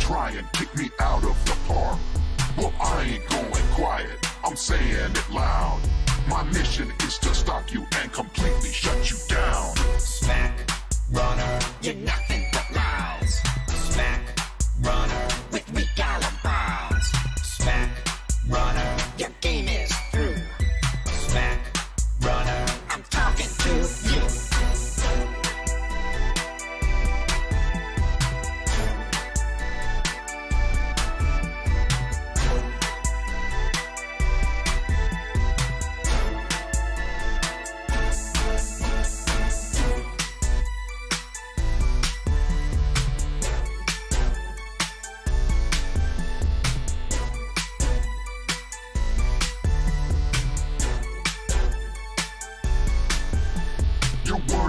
try and kick me out of the park. Well, I ain't going quiet, I'm saying it loud. My mission is to stop you and completely shut you down. Smack, runner, you're nothing but lies. Smack, runner, with weak alibis. Smack, runner, your game is through. Smack, runner, I'm talking to you.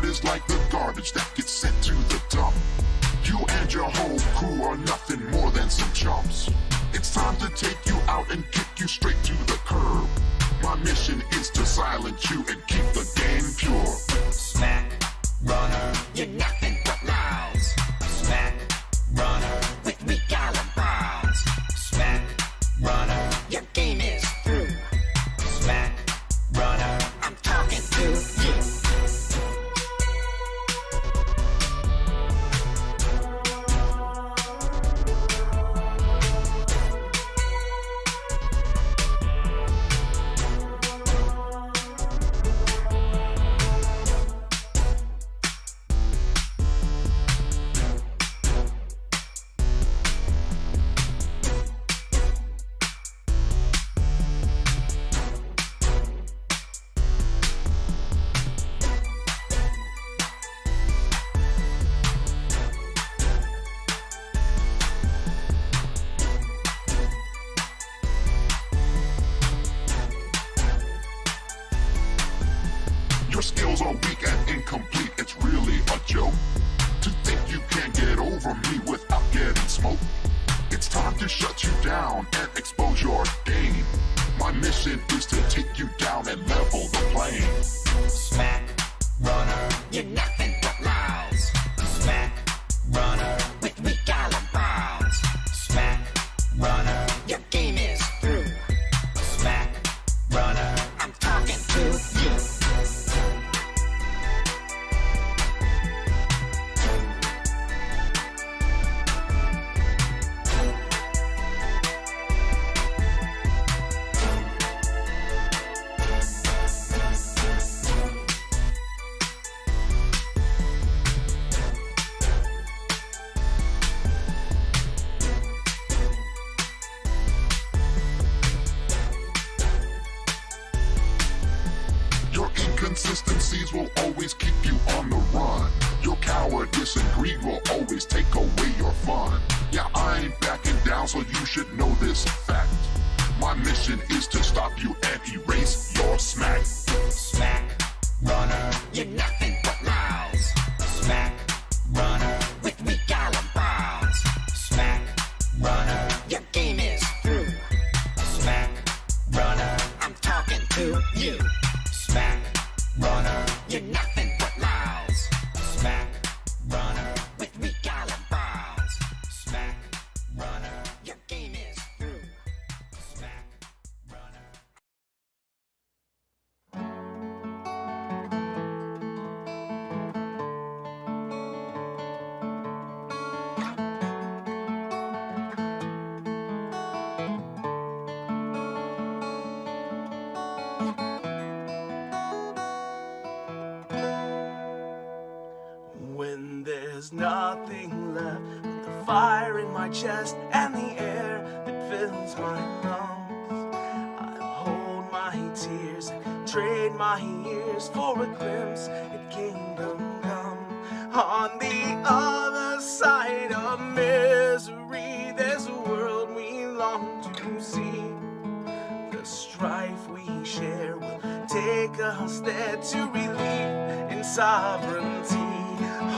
Is like the garbage that gets sent to the dump. You and your whole crew are nothing more than some chumps. It's time to take you out and kick you straight to the curb. My mission is to silence you and keep the game pure. Smack, runner, you're nothing but lies. Smack, runner, with weak alibis. Smack, runner, your game is through. Smack, runner, I'm talking to you. Your skills are weak and incomplete, it's really a joke to think you can get over me without getting smoked. It's time to shut you down and expose your game. My mission is to take you down and level the playing. Smack, runner, you're nothing but lies. Smack, runner, with weak alibis. Smack, runner, your game is through. Smack, runner, I'm talking to you. Inconsistencies will always keep you on the run. Your cowardice and greed will always take away your fun. Yeah, I ain't backing down, so you should know this fact. My mission is to stop you and erase your smack. Smack, runner, you're nothing but lies. Smack, runner, with weak alibis. Smack, runner, your game is through. Smack, runner, I'm talking to you. Smack, runner, you're nothing but lies. Smack, runner, with weak alibis. Smack, runner, your game is through. Smack, runner. When there's nothing left but the fire in my chest and the air that fills my lungs, I'll hold my tears and trade my years for a glimpse at kingdom come. On the other side of misery, there's a world we long to see. The strife we share will take us there to relief and sovereignty.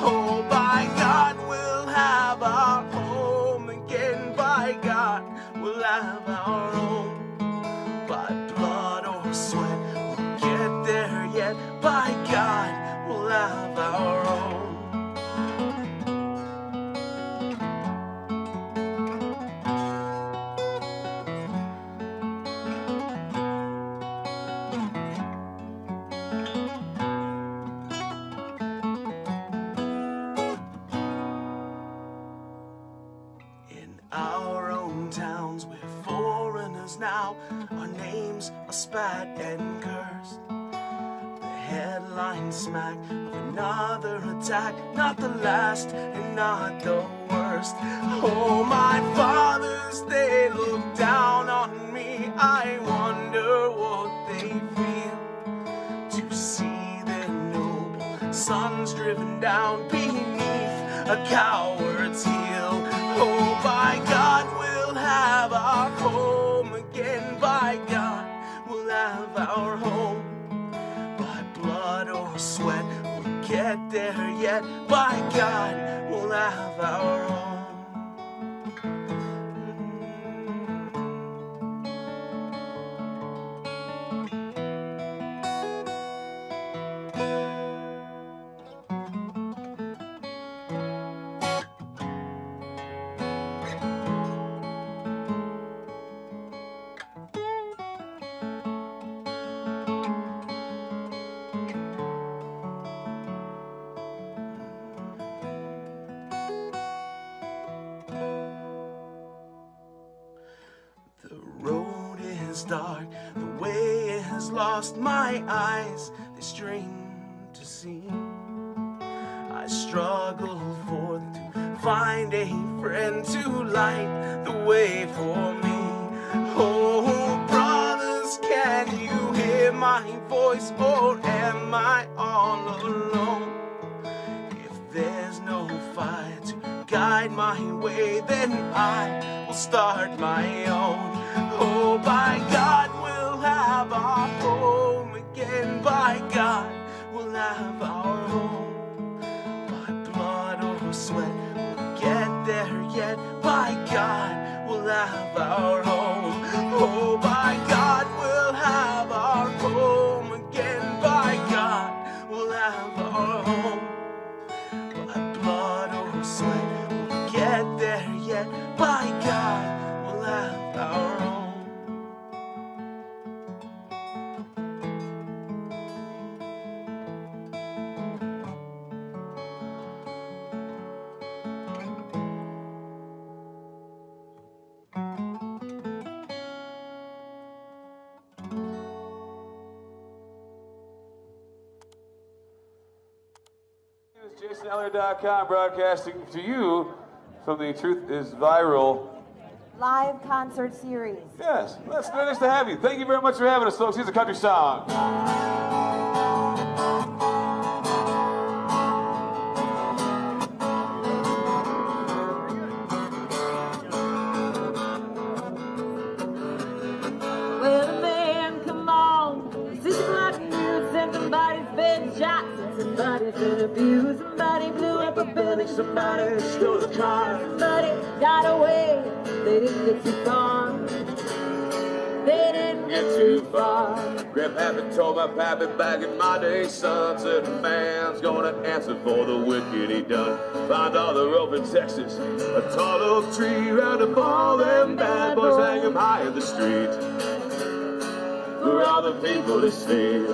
Oh, by God, we'll have our home again. By God, we'll have our own. By blood or sweat, we'll get there yet. By God, we'll have our own. our own towns, we're foreigners now. Our names are spat and cursed. The headline smack of another attack, not the last and not the worst. Oh, my fathers, they look down on me. I wonder what they feel to see their noble sons driven down beneath a coward's heel. Oh, by God, we'll have our home again. By God, we'll have our home. By blood or sweat, we'll get there yet. By God, we'll have our home. Dark, the way has lost my eyes, they strain to see. I struggle forth to find a friend to light the way for me. Oh, brothers, can you hear my voice, or am I all alone? If there's no fire to guide my way, then I will start my own. Oh, by God, we'll have our home again. By God, we'll have our home. By blood or sweat, we'll get there yet. By God, we'll have our home. Oh, by God, we'll have our home again. By God, we'll have our home. By blood or sweat, we'll get there yet. By God, we'll have our home. JasonElliott.com broadcasting to you from the Truth is Viral live concert series. Yes, that's nice to have you. Thank you very much for having us, folks. Here's a country song. Well, man, come on. This is what news, and somebody's been shot. Somebody's been abused, somebody blew up a building, somebody stole a car, somebody got away, they didn't get too far, they didn't get too far. Grandpappy told my pappy back in my day, son, said a man's gonna answer for the wicked he done. Find all the rope in Texas, a tall oak tree, round up all them bad boys, hang them high in the street, for all the people to see.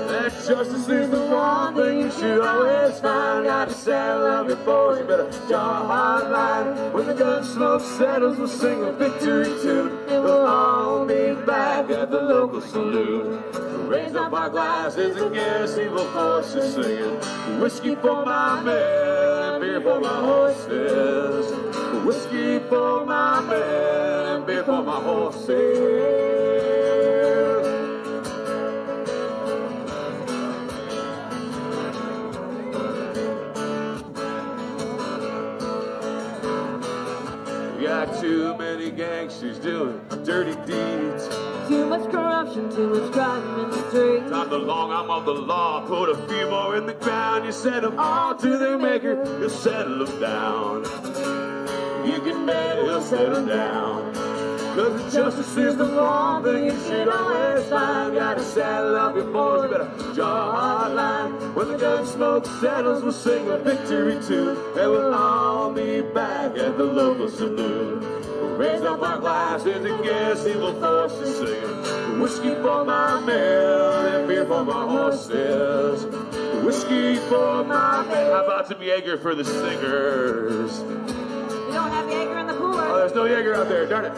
That justice is the one thing you should always find. Got to settle up your boys, you better draw a hard line. When the gun smoke settles, we'll sing a victory tune. We'll all meet back at the local saloon. Raise up our glasses against evil forces, singing whiskey for my men and beer for my horses. Whiskey for my men and beer for my horses. Got too many gangsters doing dirty deeds. Too much corruption, too much crime in the streets. Time the long arm of the law, put a few more in the ground. You send them all to their maker, you'll settle them down. You can bet he'll settle down. Cause justice is the one thing you should always find. Gotta saddle up your boys, you better draw a hard line. When the gun smoke settles, we'll sing a victory tune. And we'll all be back at the local saloon. We'll raise up our glasses against evil forces, singing whiskey for my men and beer for my horses. Whiskey for my men. How about some Jaeger for the singers? We don't have Jaeger in the cooler. Oh, no Jaeger out there, darn it.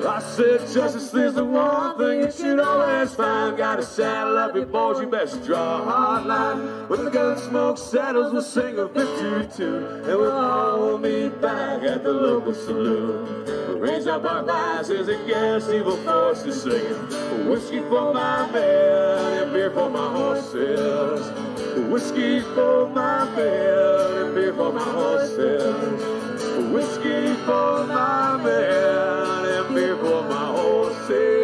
I said justice is the one thing you should always find. Gotta saddle up your boys, you best draw a hard line. When the gun smoke settles, we'll sing a victory tune, and we'll all meet back at the local saloon. We'll raise up our glasses against evil forces, singing whiskey for my men and beer for my horses. Whiskey for my men and beer for my horses. Whiskey for my men and beer for my horses.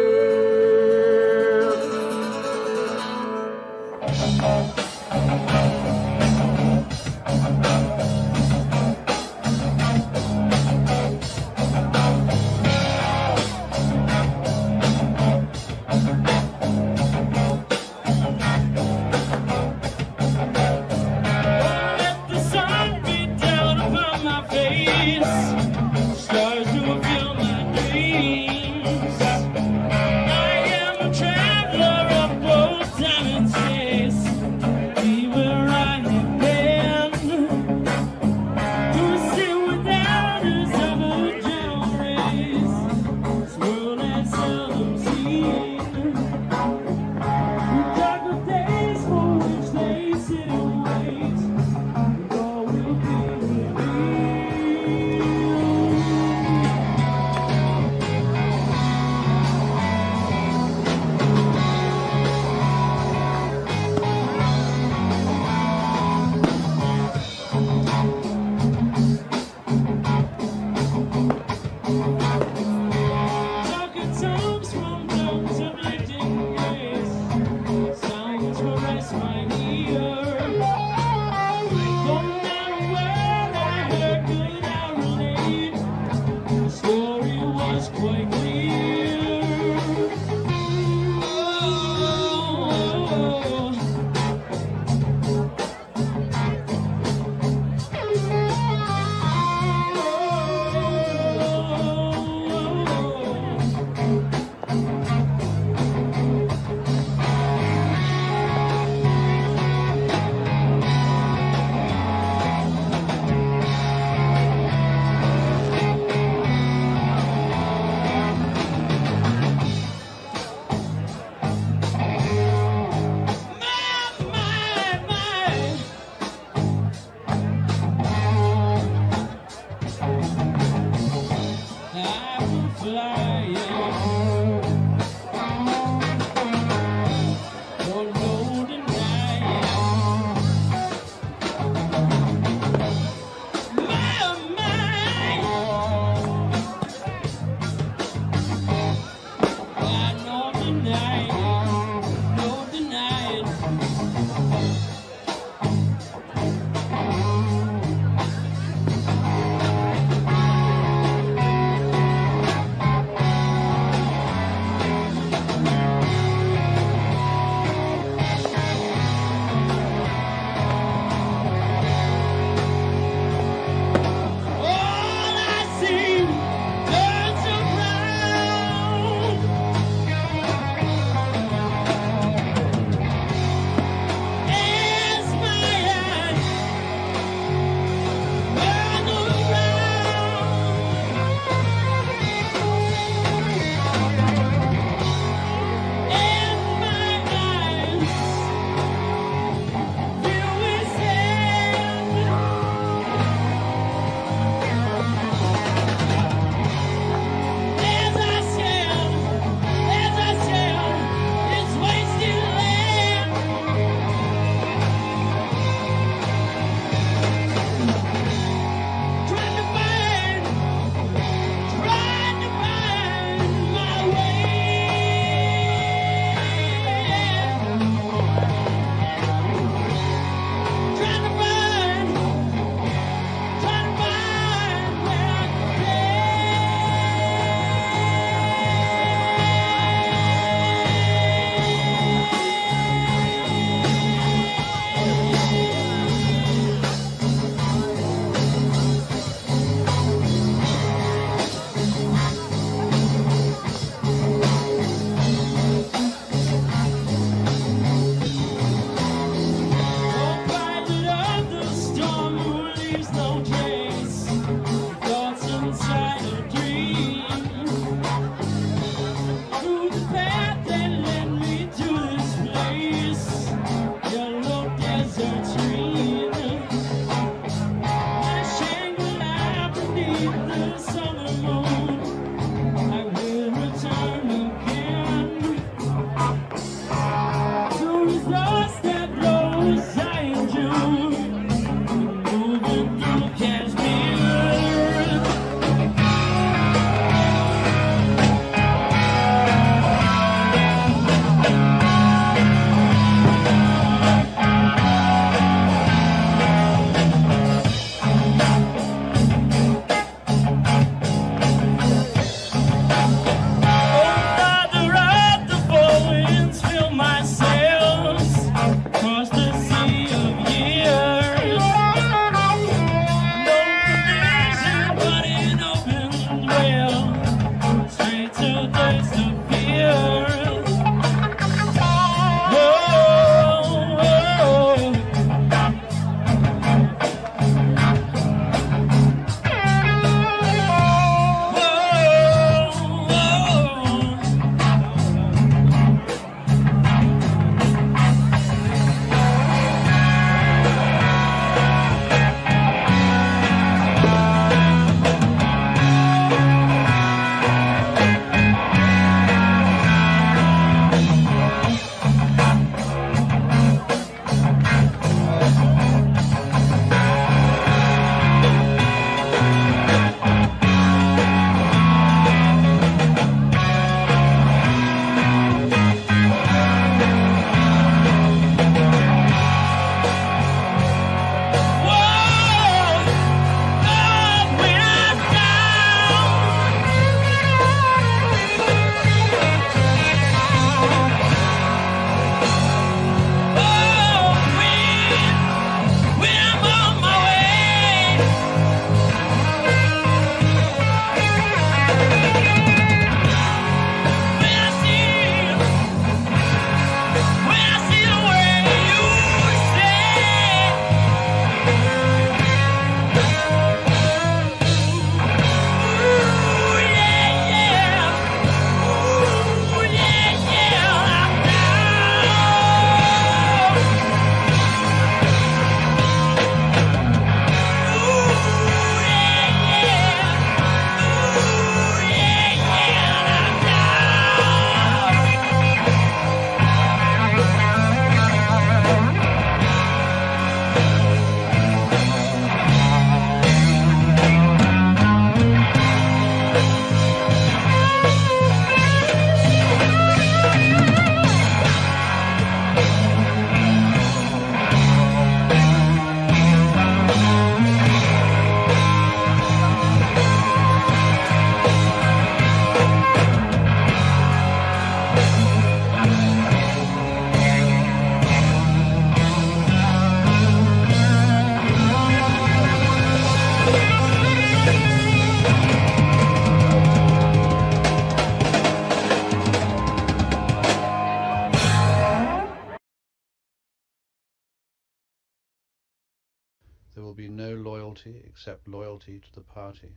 there will be no loyalty except loyalty to the party.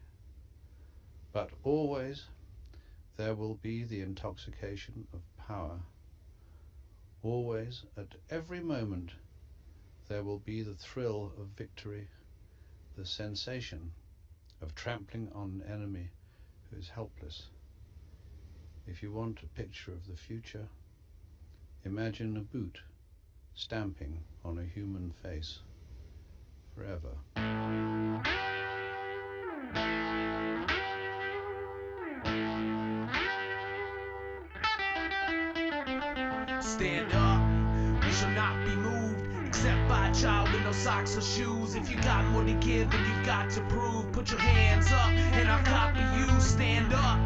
But always there will be the intoxication of power. Always, at every moment, there will be the thrill of victory, the sensation of trampling on an enemy who is helpless. If you want a picture of the future, imagine a boot stamping on a human face forever. Stand up, we shall not be moved, except by a child with no socks or shoes. If you got more to give than you've got to prove, put your hands up and I'll copy you. Stand up,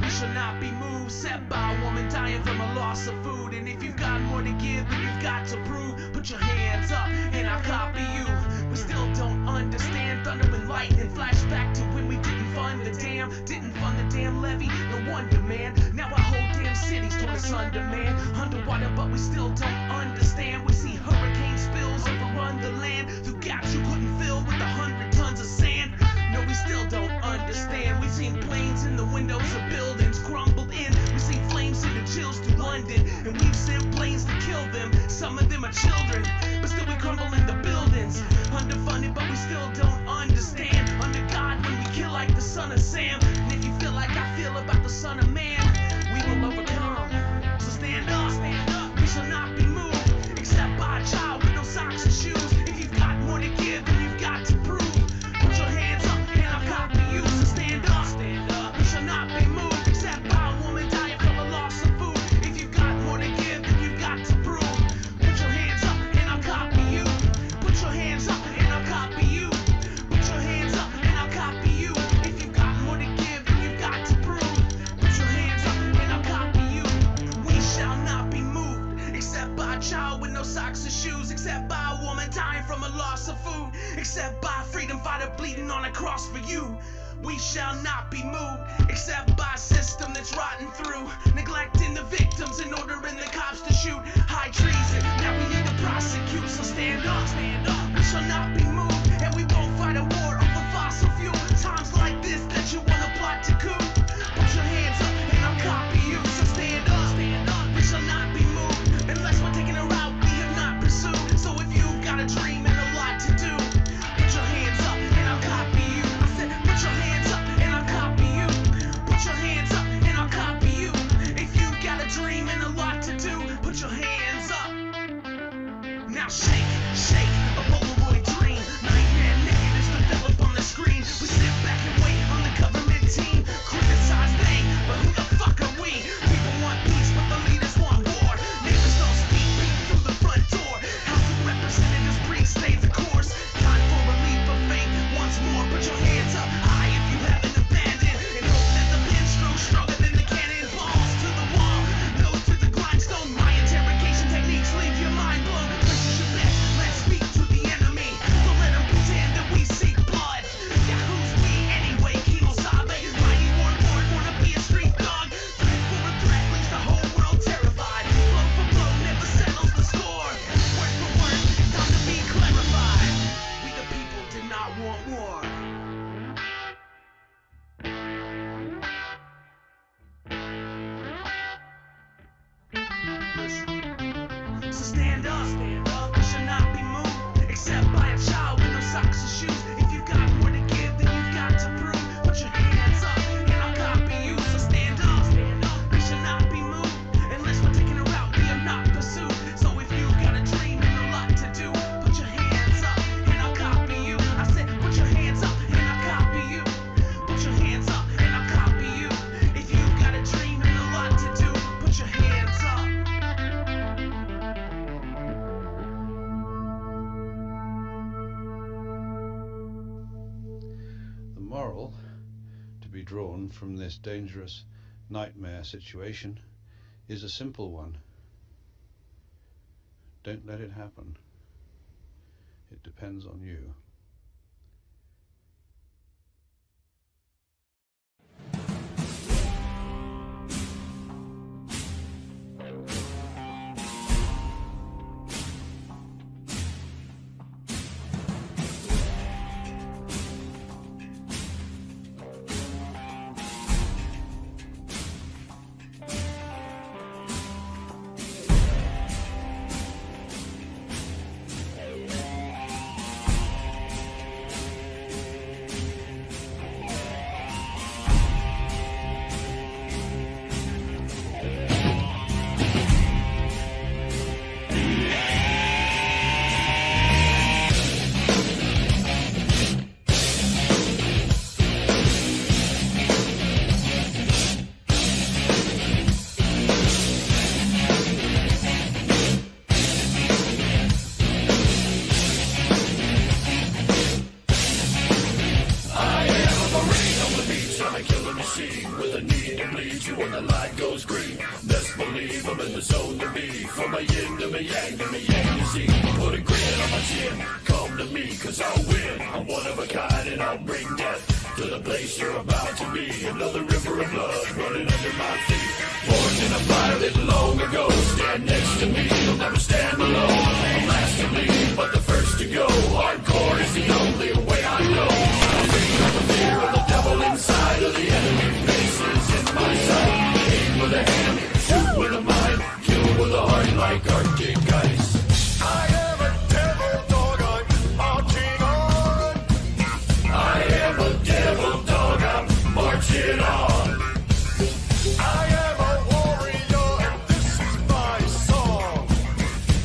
we shall not be moved, except by a woman dying from a loss of food. And if you've got more to give than you've got to prove, put your hands up and I'll copy you. We still don't understand thunder and lightning. Flashback to when we didn't fund the damn levee. No wonder, man. Now our whole damn city's torn asunder, man. Underwater, but we still don't understand. We see hurricane spills overrun the land through gaps you couldn't fill with 100 tons of sand. No, we still don't understand. We've seen planes in the windows of buildings crumbled in. We've seen flames in the chills through London, and we've sent planes to kill them. Some of them are children, but still we crumble in the buildings. Underfunded, but we still don't understand. Under God, when we kill like the son of Sam. And if you feel like I feel about the son of man, we will overcome. So stand up, we shall not be moved, except by a child with no socks or shoes. If you've got more to give than you've got to prove, put your hands up and I'll copy you. So stand up, we shall not be moved, except by a woman dying from a loss of food. If you've got more to give than you've got to prove, put your hands up and I'll copy you. Put your hands up and I'll copy you. Put your hands up and I'll copy you. If you've got more to give than you've got to prove, put your hands up and I'll copy you. We shall not be moved, except by a child with no socks or shoes, except by a woman dying from a loss of food, except by a freedom fighter bleeding on a cross for you. We shall not be moved, except by a system that's rotten through, neglecting the victims and ordering the cops to shoot. High treason, now we need to prosecute. So stand up, we shall not be moved, and we won't fight a war over fossil fuel. Times like this that you wanna plot to coup, put your hands up and I'll copy you. So stand up, we shall not be moved, unless we're taking a route we have not pursued. So if you've got a dream and a lot to do, put your hands up and I'll copy you. I said put your hands up and I'll copy you. Put your hands up and I'll copy you. If you've got a dream and a lot to do, put your hands up. Now shake a Polaroid dream. Nightmare negatives develop on the screen. We sit back and wait on the government team. Criticize they, but who the fuck are we? People want peace, but the leaders want war. Neighbors don't speak, peek through the front door. House of Representatives breathe, stay the course. Time for relief of faith once more. Put your hands up high if you haven't abandoned, and hope that the pinstrokes stronger than the cannonballs to the wall. Nose to the grindstone. My interrogation techniques leave your mind blown. Places your best, let's speak to the enemy. Don't let them pretend that we seek blood. Yeah, who's we anyway? Kimosabe, mighty warlord, wanna be a street dog. Threat for a threat leaves the whole world terrified. Blow for blow never settles the score. Word for word, it's time to be clarified. We the people did not want war. Listen. So stand up, we shall not be moved, except by a child with no socks or shoes. If you've got more to give than you've got to prove, put your hands up and I'll copy you. So stand up, we shall not be moved, unless we're taking a route we have not pursued. So if you've got a dream and a lot to do, put your hands up and I'll copy you. I said put your hands up and I'll copy you. Put your hands up and I'll copy you. If you've got a dream and a lot to do, put your hands up. The moral to be drawn from this dangerous nightmare situation is a simple one. Don't let it happen. It depends on you. in the zone to be. From my yin to my yang to my yang to Z. Put a grin on my chin. Come to me, cause I'll win. I'm one of a kind and I'll bring death to the place you're about to be. Another river of blood running under my feet. Born in a fire lit long ago. Stand next to me, you'll never stand alone. I'm last to leave, but the first to go. Hardcore is the only way I know. I'm free from the fear of the devil inside of the enemy faces in my sight. Aim with a hand, shoot with a mind, kill with a heart like Arctic ice. I am a devil dog, I'm marching on. I am a devil dog, I'm marching on. I am a warrior and this is my song.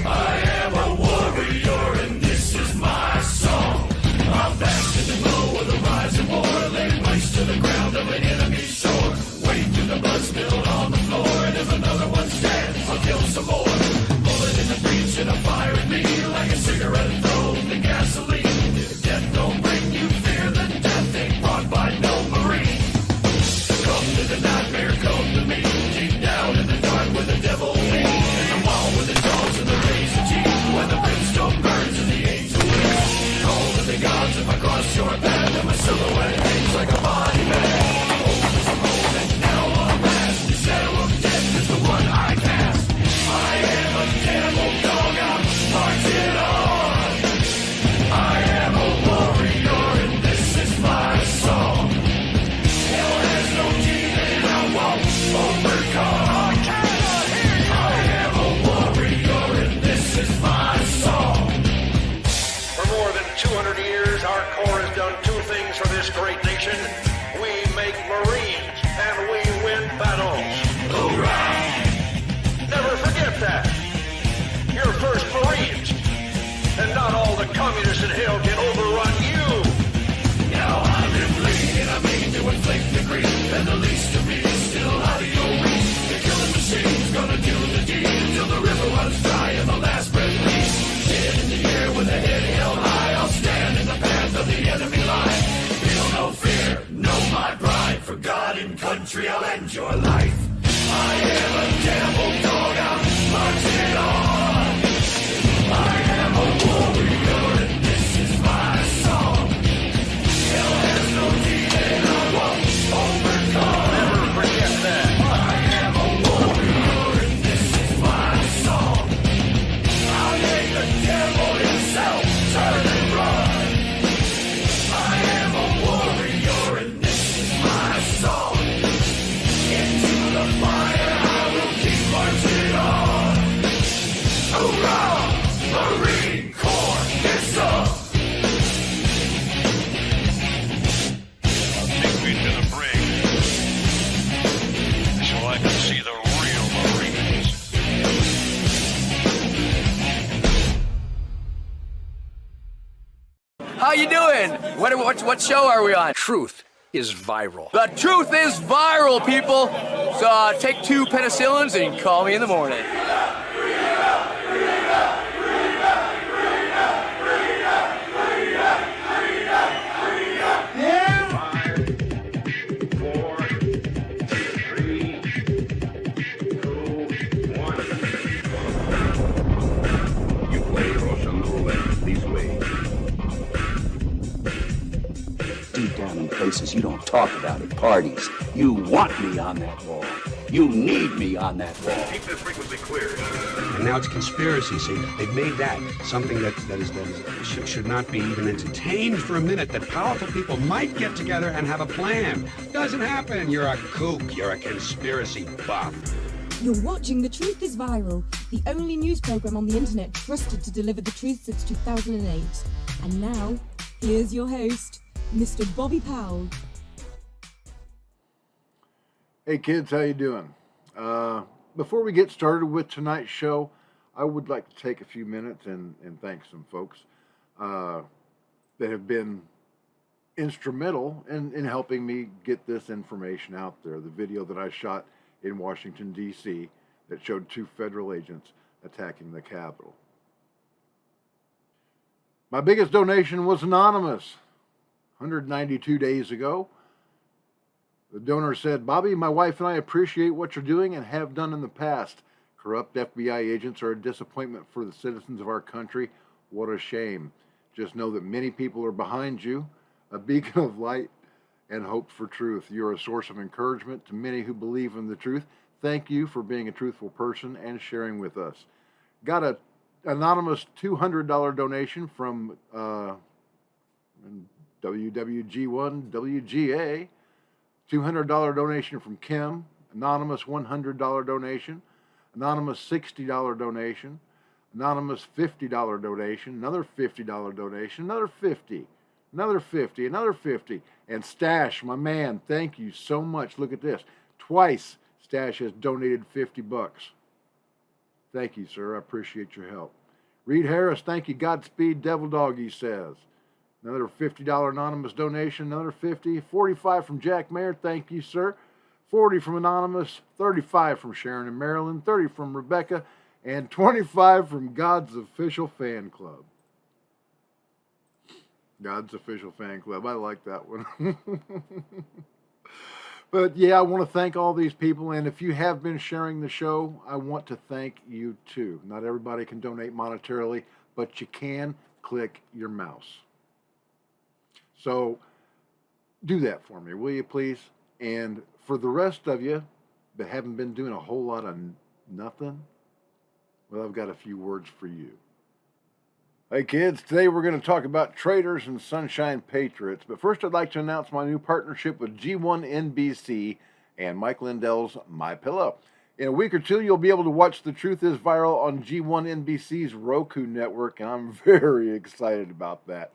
I am a warrior and this is my song. I'm back in the glow of the rising war, laying waste to the ground of an enemy's shore. Wade through the blood spilled on the floor, and if another one stands, I'll kill some more. Bullet in the breach and a fire in me, like a cigarette thrown in gasoline. If death don't bring you fear, then death ain't brought by no marine. Come to the nightmare, come to me. Deep down in the dark where the devil leads. In the wall with the jaws and the razor teeth. When the brimstone burns and the angel wings. Call to the gods if I cross your path. And my silhouette hangs like a body bag. Hope is a moment, now I'll last. The shadow of death is the one I cast. I am a devil dog, I'm marching on. I am a warrior and this is my song. Hell has no teeth and I won't overcome. I am a warrior and this is my song. For more than 200 years, our Corps has done two things for this great nation. We make Marines and we win battles. Hoorah! Never forget that. You're first Marines, and not all the communists in hell can overrun you. Now I'm in bleed and I mean to inflict the grief. And the least of me is still out of your reach. The killing machine's gonna do the deed until the river runs dry and the last breath leaves. Head in the air with a head held high, I'll stand in the path of the enemy line. Feel no fear, know my pride. For God and country, I'll end your life. I am a devil dog, I'm marching on. I am a warrior and this is my song. Hell has no teeth and I won't overcome. Never forget that. I am a warrior and this is my song. I'll make the devil himself turn and run. I am a warrior and this is my song. Into the fire I will keep marching on. Hoorah! Marine Corps, it's up! Take me to the brig so I can see the real Marines. How you doing? What show are we on? Truth is viral. The truth is viral, people! So take 2 penicillins and call me in the morning. Deep down in places you don't talk about at parties. You want me on that wall. You need me on that wall. Keep this frequency clear. And now it's conspiracy. See, they've made that something that should not be even entertained for a minute. That powerful people might get together and have a plan. Doesn't happen. You're a kook. You're a conspiracy buff. You're watching The Truth is Viral, the only news program on the internet trusted to deliver the truth since 2008. And now, here's your host, Mr. Bobby Powell. Hey kids, how you doing? Before we get started with tonight's show, I would like to take a few minutes and thank some folks that have been instrumental in helping me get this information out there. The video that I shot in Washington, D.C. that showed 2 federal agents attacking the Capitol. My biggest donation was anonymous. 192 days ago, the donor said, "Bobby, my wife and I appreciate what you're doing and have done in the past. Corrupt FBI agents are a disappointment for the citizens of our country. What a shame. Just know that many people are behind you, a beacon of light and hope for truth. You're a source of encouragement to many who believe in the truth. Thank you for being a truthful person and sharing with us. Got a anonymous $200 donation from WWG1WGA. $200 donation from Kim. Anonymous $100 donation. Anonymous $60 donation. Anonymous $50 donation. Another $50 donation. Another 50. Another 50. Another 50. And Stash, my man, thank you so much. Look at this. Twice Stash has donated $50. Thank you, sir. I appreciate your help. Reed Harris, thank you. Godspeed, Devil Doggy says. Another $50 anonymous donation. Another 50. 45 from Jack Mayer. Thank you, sir. 40 from Anonymous. 35 from Sharon in Maryland. 30 from Rebecca. And 25 from God's Official Fan Club. God's Official Fan Club. I like that one. But yeah, I want to thank all these people. And if you have been sharing the show, I want to thank you too. Not everybody can donate monetarily, but you can click your mouse. So do that for me, will you please? And for the rest of you that haven't been doing a whole lot of nothing, well, I've got a few words for you. Hey kids, today we're going to talk about Traitors and Sunshine Patriots. But first I'd like to announce my new partnership with G1NBC and Mike Lindell's My Pillow. In a week or two, you'll be able to watch The Truth is Viral on G1NBC's Roku network, and I'm very excited about that.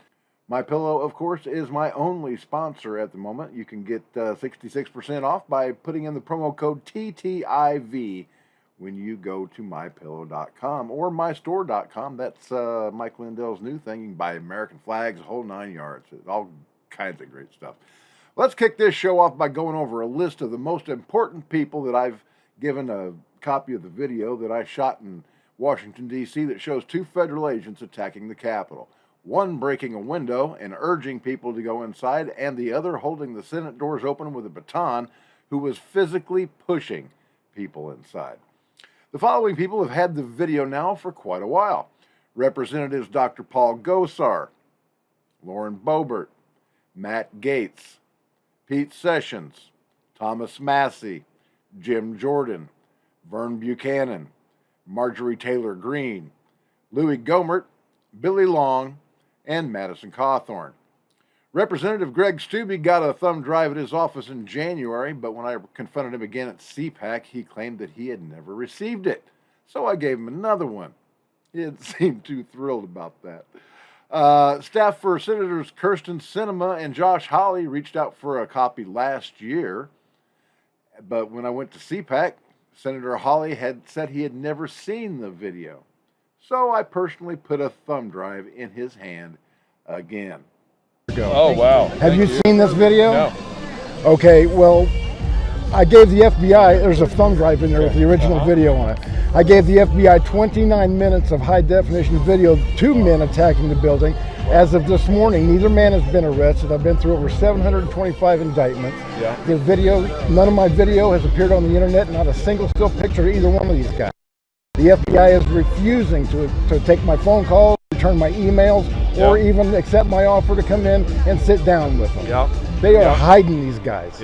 My Pillow, of course, is my only sponsor at the moment. You can get 66% off by putting in the promo code TTIV when you go to mypillow.com or mystore.com. That's Mike Lindell's new thing. You can buy American flags, a whole 9 yards, all kinds of great stuff. Let's kick this show off by going over a list of the most important people that I've given a copy of the video that I shot in Washington, D.C. that shows two federal agents attacking the Capitol. One breaking a window and urging people to go inside, and the other holding the Senate doors open with a baton, who was physically pushing people inside. The following people have had the video now for quite a while. Representatives Dr. Paul Gosar, Lauren Boebert, Matt Gaetz, Pete Sessions, Thomas Massey, Jim Jordan, Vern Buchanan, Marjorie Taylor Greene, Louis Gohmert, Billy Long, and Madison Cawthorn. Representative Greg Steube got a thumb drive at his office in January, but when I confronted him again at CPAC, he claimed that he had never received it. So I gave him another one. He didn't seem too thrilled about that. Staff for Senators Kirsten Sinema and Josh Hawley reached out for a copy last year, but when I went to CPAC, Senator Hawley had said he had never seen the video. So I personally put a thumb drive in his hand again. Oh, wow. Have you seen this video? No. Okay, well, I gave the FBI, there's a thumb drive in there with the original video on it. I gave the FBI 29 minutes of high-definition video, 2 men attacking the building. As of this morning, neither man has been arrested. I've been through over 725 indictments. Yeah. The video, none of my video has appeared on the internet, not a single still picture of either one of these guys. The FBI is refusing to take my phone calls, return my emails, or even accept my offer to come in and sit down with them. They are hiding these guys.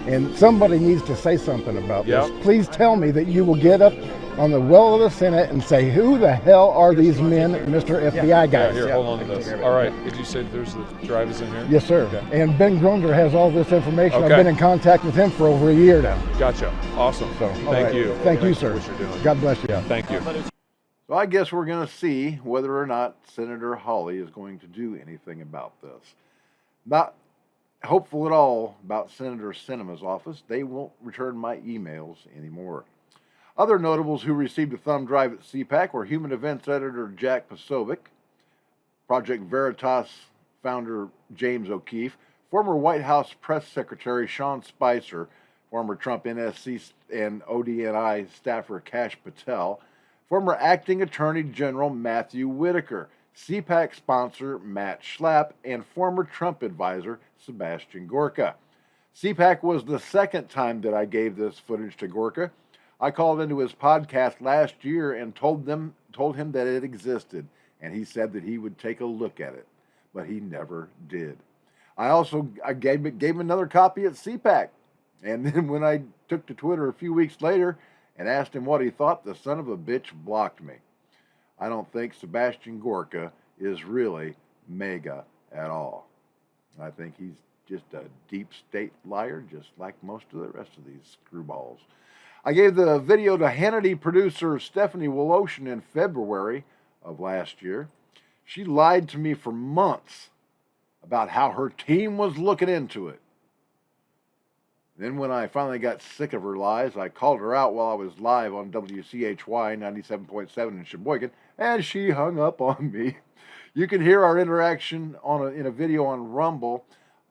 And somebody needs to say something about this. Please tell me that you will get up on the well of the Senate and say, who the hell are these men, Mr. FBI guys? Here, hold on to this. All right, did you say there's the drive is in here? Yes, sir. Okay. And Ben Grunder has all this information. Okay. I've been in contact with him for over a year now. Gotcha. Awesome. So, Thank you. Thank you, For sir. what you're doing. God bless you. Thank you. So I guess we're going to see whether or not Senator Hawley is going to do anything about this. Not hopeful at all about Senator Sinema's office. They won't return my emails anymore. Other notables who received a thumb drive at CPAC were Human Events editor Jack Posobiec, Project Veritas founder James O'Keefe, former White House press secretary Sean Spicer, former Trump NSC and ODNI staffer Kash Patel, former acting attorney general Matthew Whitaker, CPAC sponsor Matt Schlapp, and former Trump advisor Sebastian Gorka. CPAC was the second time that I gave this footage to Gorka. I called into his podcast last year and told him that it existed, and he said that he would take a look at it, but he never did. I gave him another copy at CPAC, and then when I took to Twitter a few weeks later and asked him what he thought, the son of a bitch blocked me. I don't think Sebastian Gorka is really mega at all. I think he's just a deep state liar, just like most of the rest of these screwballs. I gave the video to Hannity producer Stephanie Woloshin in February of last year. She lied to me for months about how her team was looking into it. Then when I finally got sick of her lies, I called her out while I was live on WCHY 97.7 in Sheboygan, and she hung up on me. You can hear our interaction in a video on Rumble.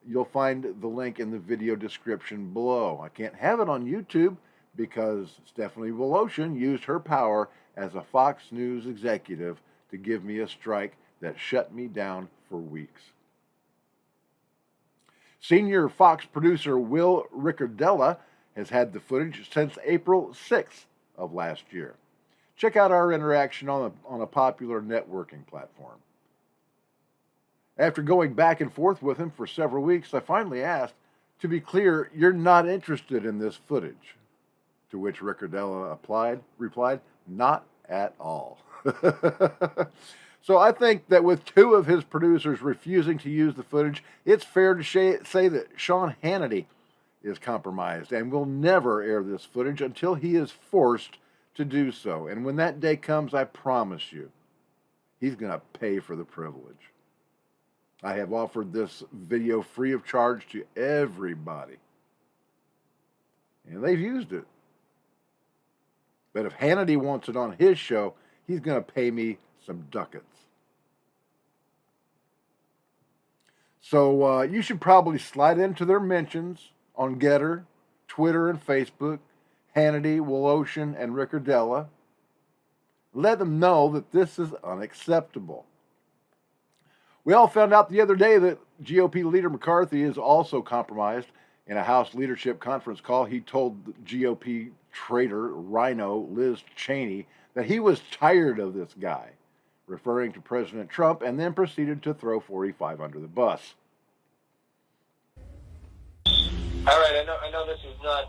You'll find the link in the video description below. I can't have it on YouTube because Stephanie Woloshin used her power as a Fox News executive to give me a strike that shut me down for weeks. Senior Fox producer Will Ricardella has had the footage since April 6th of last year. Check out our interaction on a popular networking platform. After going back and forth with him for several weeks, I finally asked, to be clear, you're not interested in this footage? To which Ricardella replied, not at all. So I think that with two of his producers refusing to use the footage, it's fair to say that Sean Hannity is compromised and will never air this footage until he is forced to do so. And when that day comes, I promise you, he's going to pay for the privilege. I have offered this video free of charge to everybody, and they've used it. But if Hannity wants it on his show, he's going to pay me some ducats. So you should probably slide into their mentions on Getter, Twitter, and Facebook, Hannity, Woloshin, and Ricardella. Let them know that this is unacceptable. We all found out the other day that GOP leader McCarthy is also compromised. In a House leadership conference call, he told the GOP traitor, Rhino Liz Cheney, that he was tired of this guy, referring to President Trump, and then proceeded to throw 45 under the bus. All right, I know this is not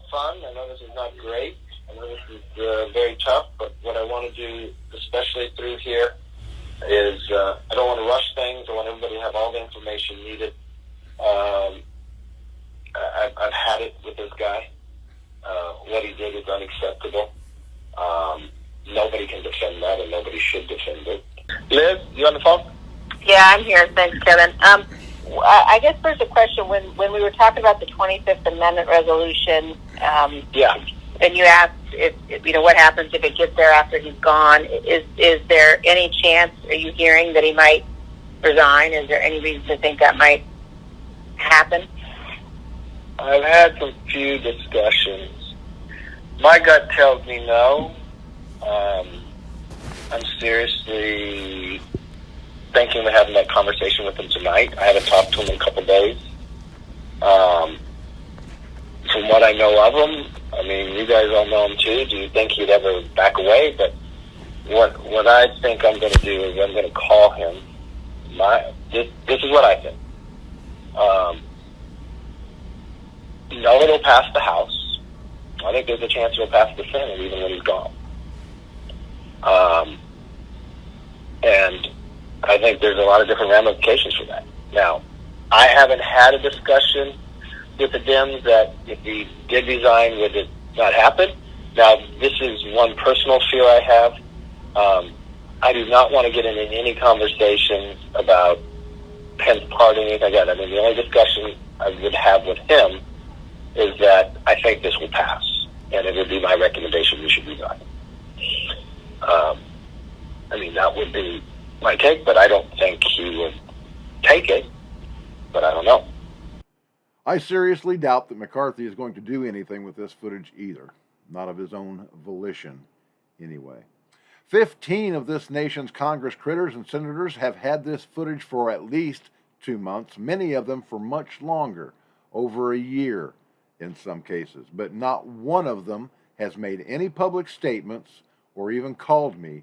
fun. I know this is not great. I know this is very tough, but what I want to do, especially through here, is I don't want to rush things. I want everybody to have all the information needed. I've had it with this guy. What he did is unacceptable. Nobody can defend that, and nobody should defend it. Liz, you on the phone? Yeah, I'm here. Thanks, Kevin. I guess there's a question. When we were talking about the 25th Amendment resolution, and you asked if what happens if it gets there after he's gone. Is there any chance? Are you hearing that he might resign? Is there any reason to think that might happen? I've had some few discussions. My gut tells me no. I'm seriously thinking of having that conversation with him tonight. I haven't talked to him in a couple days. From what I know of him, I mean, you guys all know him too. Do you think he'd ever back away? But what I think I'm going to do is I'm going to call him. This is what I think. No, it'll pass the House. I think there's a chance it'll pass the Senate even when he's gone. And I think there's a lot of different ramifications for that. Now, I haven't had a discussion with the Dems that if he did resign, would it not happen? Now, this is one personal fear I have. I do not want to get into any conversations about Pence pardoning, anything like that. I mean, the only discussion I would have with him is that I think this will pass, and it would be my recommendation we should resign. I mean, that would be my take, but I don't think he would take it, but I don't know. I seriously doubt that McCarthy is going to do anything with this footage either. Not of his own volition, anyway. 15 of this nation's Congress critters and senators have had this footage for at least 2 months, many of them for much longer, over a year in some cases. But not one of them has made any public statements or even called me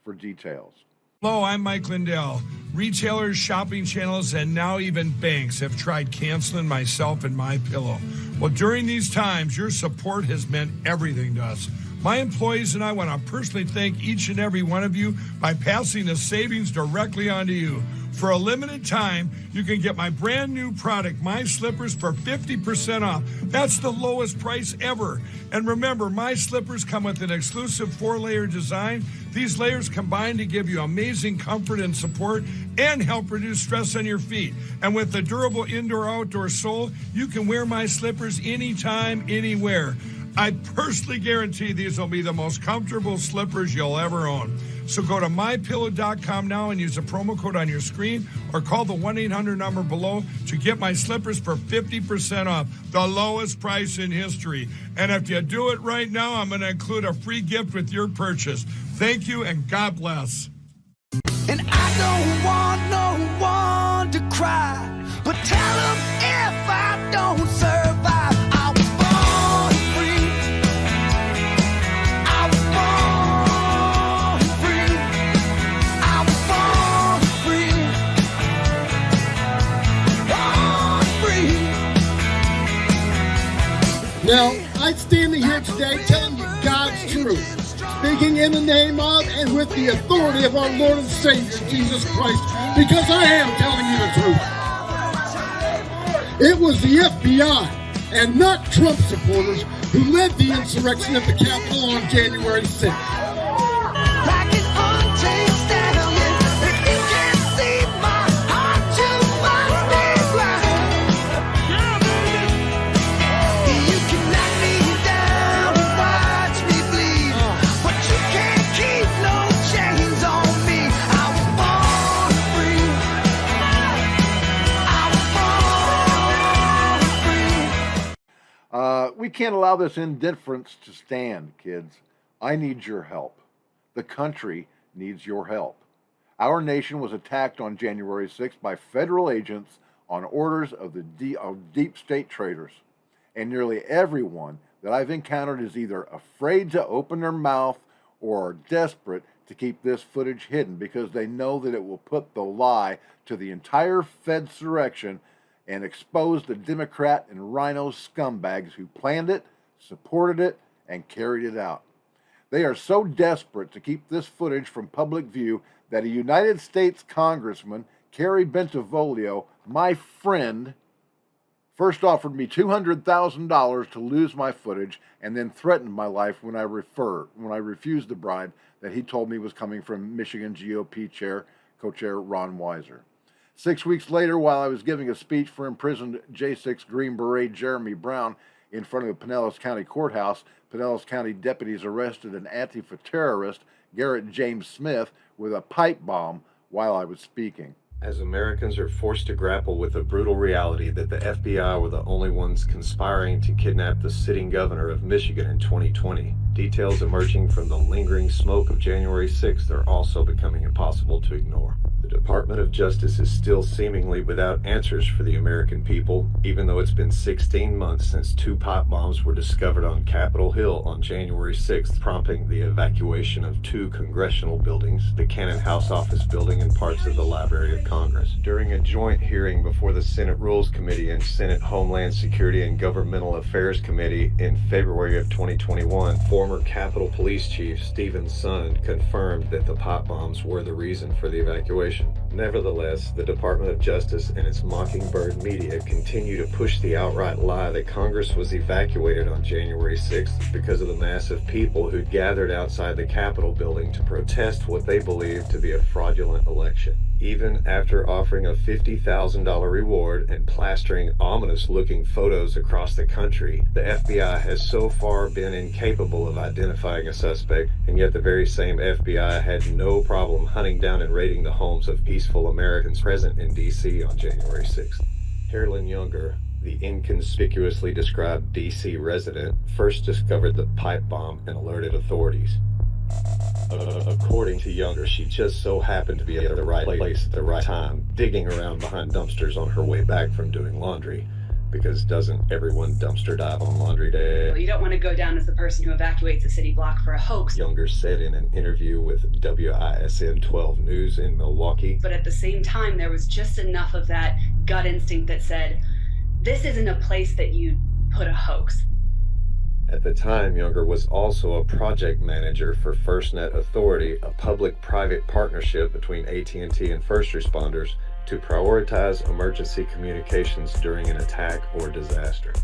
for details. Hello, I'm Mike Lindell. Retailers, shopping channels, and now even banks have tried canceling myself and MyPillow. Well, during these times, your support has meant everything to us. My employees and I want to personally thank each and every one of you by passing the savings directly on to you. For a limited time, you can get my brand new product, My Slippers, for 50% off. That's the lowest price ever. And remember, My Slippers come with an exclusive 4-layer design. These layers combine to give you amazing comfort and support and help reduce stress on your feet. And with the durable indoor-outdoor sole, you can wear My Slippers anytime, anywhere. I personally guarantee these will be the most comfortable slippers you'll ever own. So go to mypillow.com now and use the promo code on your screen or call the 1-800 number below to get My Slippers for 50% off, the lowest price in history. And if you do it right now, I'm going to include a free gift with your purchase. Thank you and God bless. And I don't want no one to cry, but tell them if I don't survive, I was born free. I was born free. I was born free. Born free. Now, I'm standing here today telling you God's truth, speaking in the name of and with the authority of our Lord and Savior, Jesus Christ, because I am telling you the truth. It was the FBI and not Trump supporters who led the insurrection at the Capitol on January 6th. We can't allow this indifference to stand, kids. I need your help. The country needs your help. Our nation was attacked on January 6th by federal agents on orders of the deep state traitors. And nearly everyone that I've encountered is either afraid to open their mouth or are desperate to keep this footage hidden because they know that it will put the lie to the entire Fedsurrection and expose the Democrat and Rhino scumbags who planned it, supported it, and carried it out. They are so desperate to keep this footage from public view that a United States Congressman, Kerry Bentivolio, my friend, first offered me $200,000 to lose my footage and then threatened my life when I refused the bribe that he told me was coming from Michigan GOP co-chair Ron Weiser. 6 weeks later, while I was giving a speech for imprisoned J6 Green Beret Jeremy Brown in front of the Pinellas County Courthouse, Pinellas County deputies arrested an Antifa terrorist, Garrett James Smith, with a pipe bomb while I was speaking. As Americans are forced to grapple with the brutal reality that the FBI were the only ones conspiring to kidnap the sitting governor of Michigan in 2020, details emerging from the lingering smoke of January 6th are also becoming impossible to ignore. The Department of Justice is still seemingly without answers for the American people, even though it's been 16 months since 2 pipe bombs were discovered on Capitol Hill on January 6th, prompting the evacuation of 2 congressional buildings, the Cannon House Office building, and parts of the Library of Congress. During a joint hearing before the Senate Rules Committee and Senate Homeland Security and Governmental Affairs Committee in February of 2021, former Capitol Police Chief Stephen Sund confirmed that the pipe bombs were the reason for the evacuation. Nevertheless, the Department of Justice and its Mockingbird media continue to push the outright lie that Congress was evacuated on January 6th because of the mass of people who'd gathered outside the Capitol building to protest what they believed to be a fraudulent election. Even after offering a $50,000 reward and plastering ominous-looking photos across the country, the FBI has so far been incapable of identifying a suspect, and yet the very same FBI had no problem hunting down and raiding the homes of peaceful Americans present in D.C. on January 6th. Harlan Younger, the inconspicuously described D.C. resident, first discovered the pipe bomb and alerted authorities. According to Younger, she just so happened to be at the right place at the right time, digging around behind dumpsters on her way back from doing laundry. because doesn't everyone dumpster dive on laundry day? Well, you don't want to go down as the person who evacuates a city block for a hoax. Younger said in an interview with WISN 12 News in Milwaukee. But at the same time, there was just enough of that gut instinct that said, this isn't a place that you'd put a hoax. At the time, Younger was also a project manager for FirstNet Authority, a public-private partnership between AT&T and first responders to prioritize emergency communications during an attack or disaster.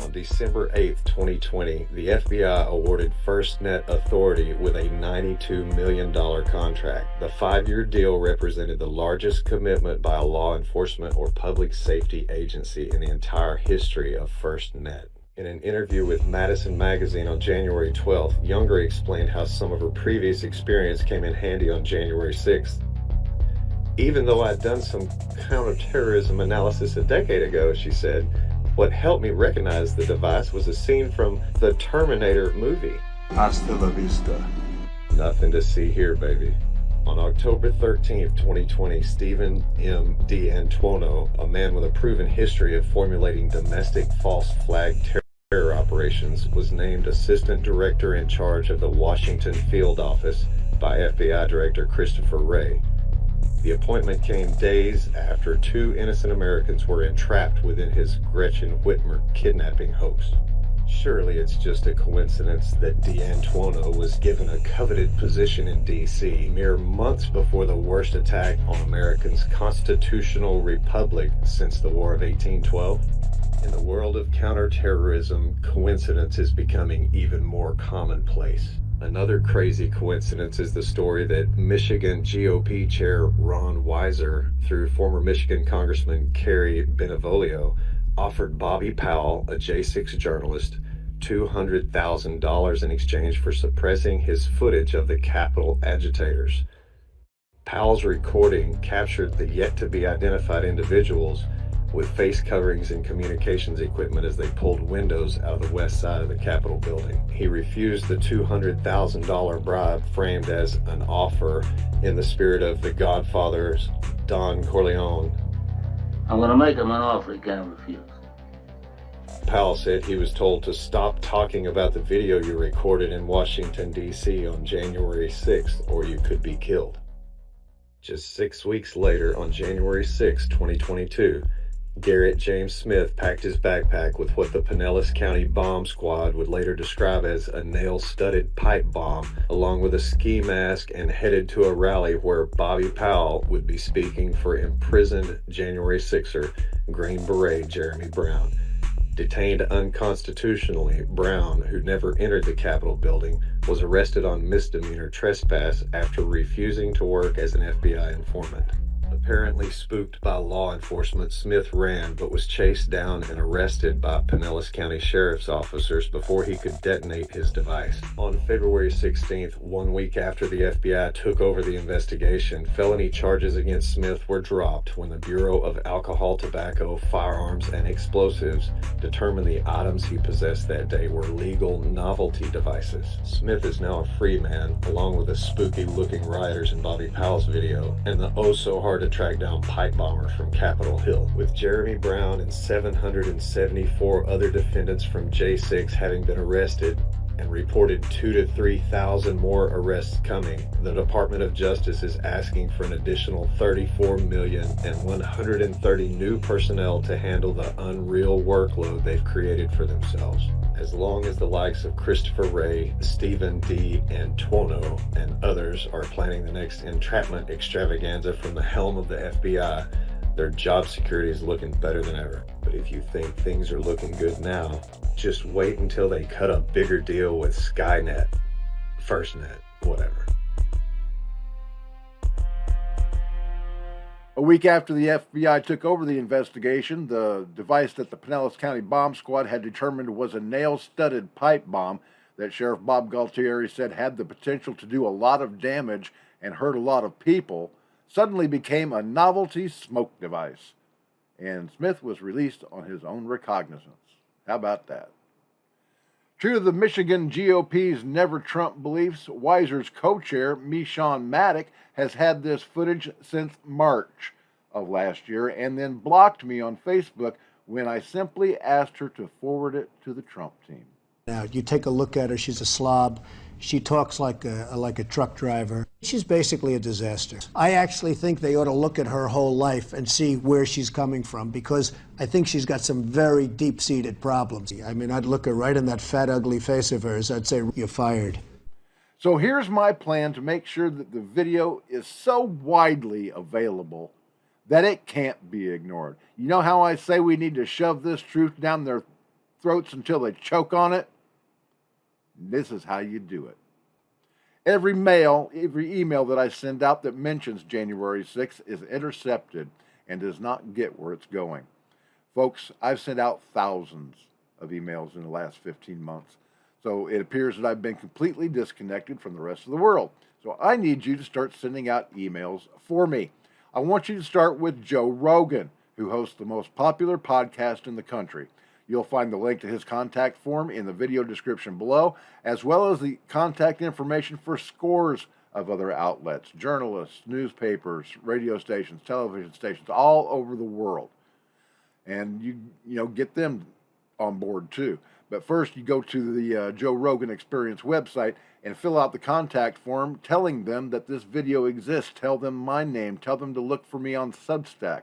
On December 8, 2020, the FBI awarded FirstNet Authority with a $92 million contract. The 5-year deal represented the largest commitment by a law enforcement or public safety agency in the entire history of FirstNet. In an interview with Madison Magazine on January 12th, Younger explained how some of her previous experience came in handy on January 6th. Even though I'd done some counterterrorism analysis a decade ago, she said, what helped me recognize the device was a scene from the Terminator movie. Hasta la vista. Nothing to see here, baby. On October 13th, 2020, Stephen M. D'Antuono, a man with a proven history of formulating domestic false flag terror operations, was named Assistant Director in charge of the Washington Field Office by FBI Director Christopher Wray. The appointment came days after 2 innocent Americans were entrapped within his Gretchen Whitmer kidnapping hoax. Surely it's just a coincidence that D'Antuono was given a coveted position in D.C. mere months before the worst attack on America's constitutional republic since the War of 1812? In the world of counterterrorism, coincidence is becoming even more commonplace. Another crazy coincidence is the story that Michigan GOP Chair Ron Weiser, through former Michigan Congressman Kerry Benevolio, offered Bobby Powell, a J6 journalist, $200,000 in exchange for suppressing his footage of the Capitol agitators. Powell's recording captured the yet-to-be-identified individuals with face coverings and communications equipment as they pulled windows out of the west side of the Capitol building. He refused the $200,000 bribe framed as an offer in the spirit of the Godfather's Don Corleone. I'm going to make him an offer he can't refuse. Powell said he was told to stop talking about the video you recorded in Washington, D.C. on January 6th, or you could be killed. Just 6 weeks later, on January 6, 2022, Garrett James Smith packed his backpack with what the Pinellas County Bomb Squad would later describe as a nail-studded pipe bomb, along with a ski mask, and headed to a rally where Bobby Powell would be speaking for imprisoned January 6er Green Beret Jeremy Brown. Detained unconstitutionally, Brown, who never entered the Capitol building, was arrested on misdemeanor trespass after refusing to work as an FBI informant. Apparently spooked by law enforcement, Smith ran but was chased down and arrested by Pinellas County Sheriff's officers before he could detonate his device. On February 16th, 1 week after the FBI took over the investigation, felony charges against Smith were dropped when the Bureau of Alcohol, Tobacco, Firearms, and Explosives determined the items he possessed that day were legal novelty devices. Smith is now a free man, along with the spooky-looking rioters in Bobby Powell's video, and the oh-so-hard to track down pipe bomber from Capitol Hill. With Jeremy Brown and 774 other defendants from J6 having been arrested and reported 2,000 to 3,000 more arrests coming, the Department of Justice is asking for an additional $34 million and 130 new personnel to handle the unreal workload they've created for themselves. As long as the likes of Christopher Wray, Stephen D'Antuono, and others are planning the next entrapment extravaganza from the helm of the FBI, their job security is looking better than ever. But if you think things are looking good now, just wait until they cut a bigger deal with Skynet, FirstNet, whatever. A week after the FBI took over the investigation, the device that the Pinellas County Bomb Squad had determined was a nail-studded pipe bomb that Sheriff Bob Galtieri said had the potential to do a lot of damage and hurt a lot of people, suddenly became a novelty smoke device. And Smith was released on his own recognizance. How about that? True to the Michigan GOP's Never Trump beliefs, Weiser's co-chair, Meshawn Maddock, has had this footage since March of last year and then blocked me on Facebook when I simply asked her to forward it to the Trump team. Now, you take a look at her, she's a slob. She talks like a truck driver. She's basically a disaster. I actually think they ought to look at her whole life and see where she's coming from, because I think she's got some very deep-seated problems. I mean, I'd look her right in that fat, ugly face of hers. I'd say, you're fired. So here's my plan to make sure that the video is so widely available that it can't be ignored. You know how I say we need to shove this truth down their throats until they choke on it? This is how you do it. Every email that I send out that mentions January 6th is intercepted and does not get where it's going. Folks, I've sent out thousands of emails in the last 15 months. So it appears that I've been completely disconnected from the rest of the world. So I need you to start sending out emails for me. I want you to start with Joe Rogan, who hosts the most popular podcast in the country. You'll find the link to his contact form in the video description below, as well as the contact information for scores of other outlets, journalists, newspapers, radio stations, television stations, all over the world. And you get them on board too. But first, you go to the Joe Rogan Experience website and fill out the contact form telling them that this video exists. Tell them my name. Tell them to look for me on Substack.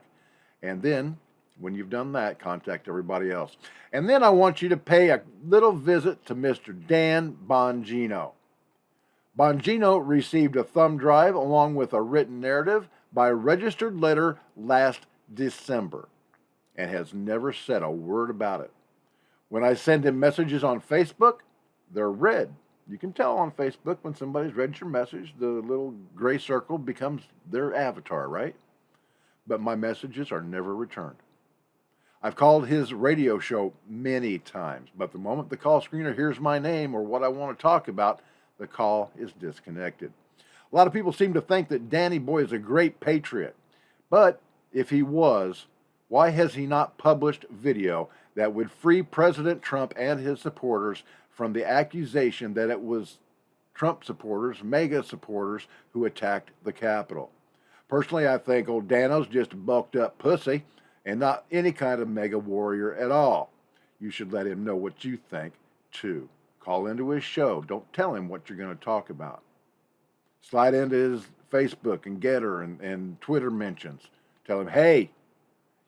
And then, when you've done that, contact everybody else. And then I want you to pay a little visit to Mr. Dan Bongino. Bongino received a thumb drive along with a written narrative by registered letter last December and has never said a word about it. When I send him messages on Facebook, they're read. You can tell on Facebook when somebody's read your message, the little gray circle becomes their avatar, right? But my messages are never returned. I've called his radio show many times, but the moment the call screener hears my name or what I want to talk about, the call is disconnected. A lot of people seem to think that Danny Boy is a great patriot, but if he was, why has he not published video that would free President Trump and his supporters from the accusation that it was Trump supporters, MAGA supporters, who attacked the Capitol? Personally, I think old Dano's just a bulked up pussy and not any kind of mega warrior at all. You should let him know what you think, too. Call into his show. Don't tell him what you're going to talk about. Slide into his Facebook and Getter and Twitter mentions. Tell him, hey,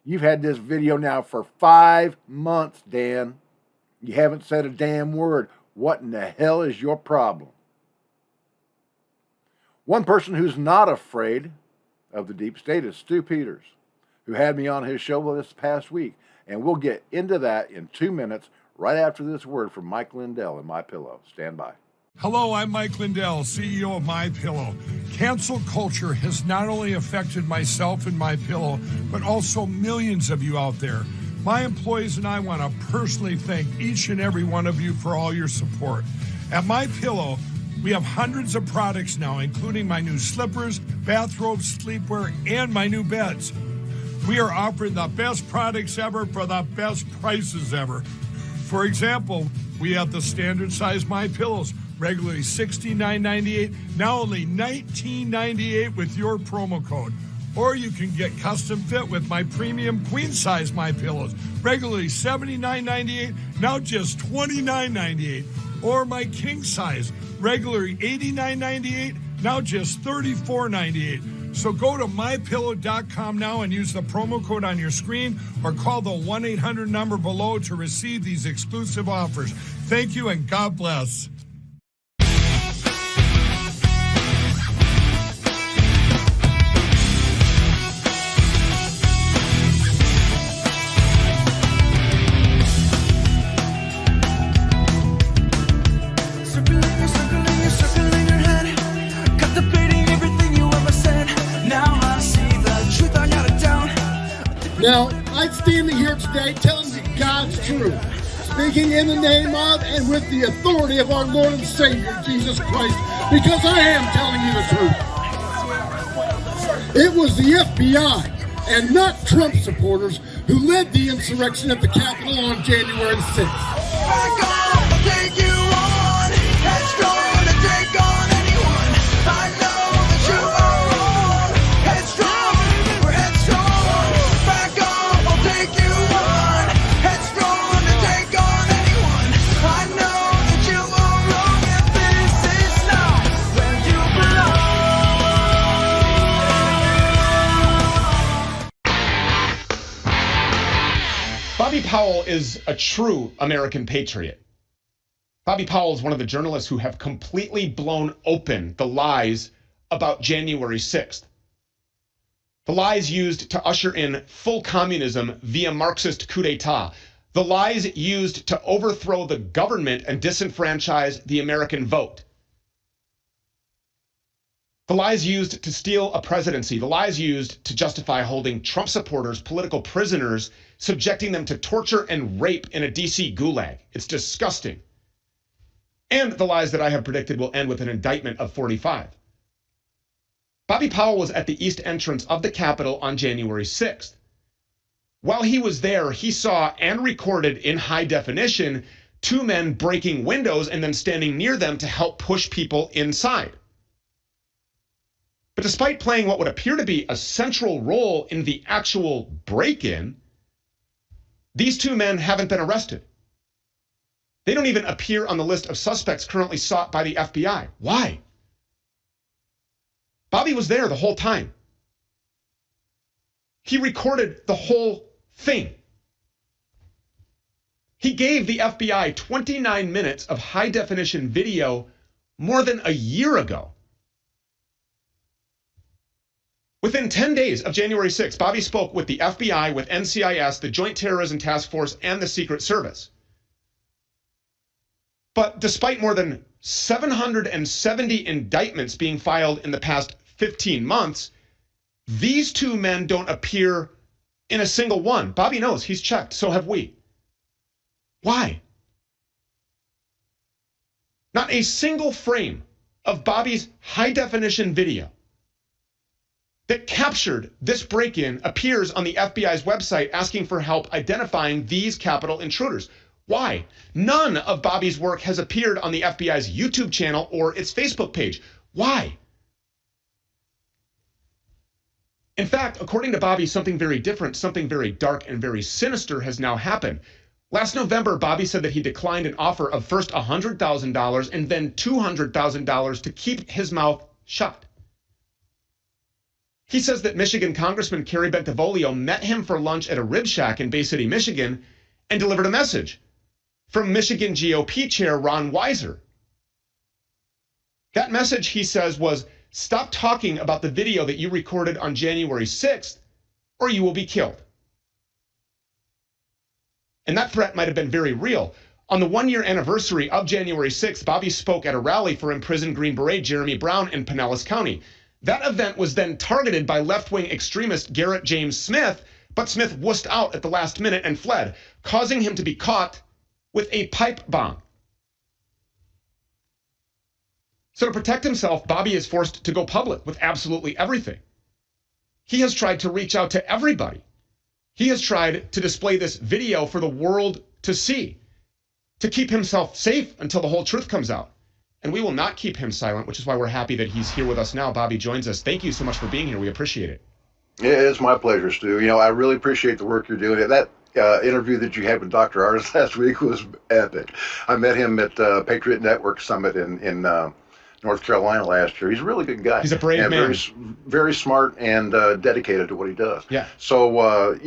you've had this video now for 5 months, Dan. You haven't said a damn word. What in the hell is your problem? One person who's not afraid of the deep state is Stu Peters, who had me on his show this past week. And we'll get into that in 2 minutes, right after this word from Mike Lindell in MyPillow. Stand by. Hello, I'm Mike Lindell, CEO of MyPillow. Cancel culture has not only affected myself and MyPillow, but also millions of you out there. My employees and I want to personally thank each and every one of you for all your support. At MyPillow, we have hundreds of products now, including my new slippers, bathrobes, sleepwear, and my new beds. We are offering the best products ever for the best prices ever. For example, we have the standard size MyPillows, regularly $69.98, now only $19.98 with your promo code. Or you can get custom fit with my premium queen size MyPillows, regularly $79.98, now just $29.98. Or my king size, regularly $89.98, now just $34.98. So go to MyPillow.com now and use the promo code on your screen or call the 1-800 number below to receive these exclusive offers. Thank you and God bless. Now, I stand here today telling you God's truth, speaking in the name of and with the authority of our Lord and Savior, Jesus Christ, because I am telling you the truth. It was the FBI and not Trump supporters who led the insurrection at the Capitol on January 6th. Bobby Powell is a true American patriot. Bobby Powell is one of the journalists who have completely blown open the lies about January 6th. The lies used to usher in full communism via Marxist coup d'etat. The lies used to overthrow the government and disenfranchise the American vote. The lies used to steal a presidency. The lies used to justify holding Trump supporters, political prisoners, subjecting them to torture and rape in a DC gulag. It's disgusting. And the lies that I have predicted will end with an indictment of 45. Bobby Powell was at the east entrance of the Capitol on January 6th. While he was there, he saw and recorded in high definition 2 men breaking windows and then standing near them to help push people inside. But despite playing what would appear to be a central role in the actual break-in, these 2 men haven't been arrested. They don't even appear on the list of suspects currently sought by the FBI. Why? Bobby was there the whole time. He recorded the whole thing. He gave the FBI 29 minutes of high-definition video more than a year ago. Within 10 days of January 6th, Bobby spoke with the FBI, with NCIS, the Joint Terrorism Task Force, and the Secret Service. But despite more than 770 indictments being filed in the past 15 months, these 2 men don't appear in a single one. Bobby knows, he's checked, so have we. Why? Not a single frame of Bobby's high-definition video that captured this break-in appears on the FBI's website asking for help identifying these Capitol intruders. Why? None of Bobby's work has appeared on the FBI's YouTube channel or its Facebook page. Why? In fact, according to Bobby, something very different, something very dark and very sinister has now happened. Last November, Bobby said that he declined an offer of first $100,000 and then $200,000 to keep his mouth shut. He says that Michigan Congressman Kerry Bentivolio met him for lunch at a rib shack in Bay City, Michigan, and delivered a message from Michigan GOP Chair Ron Weiser. That message, he says, was, "Stop talking about the video that you recorded on January 6th, or you will be killed." And that threat might have been very real. On the 1-year anniversary of January 6th, Bobby spoke at a rally for imprisoned Green Beret Jeremy Brown in Pinellas County. That event was then targeted by left-wing extremist Garrett James Smith, but Smith wussed out at the last minute and fled, causing him to be caught with a pipe bomb. So to protect himself, Bobby is forced to go public with absolutely everything. He has tried to reach out to everybody. He has tried to display this video for the world to see, to keep himself safe until the whole truth comes out. And we will not keep him silent, which is why we're happy that he's here with us now. Bobby joins us. Thank you so much for being here. We appreciate it. Yeah, it's my pleasure, Stu. You know, I really appreciate the work you're doing. That interview that you had with Dr. Artis last week was epic. I met him at Patriot Network Summit in North Carolina last year. He's a really good guy. He's a brave man. Very, very smart and dedicated to what he does. Yeah. So,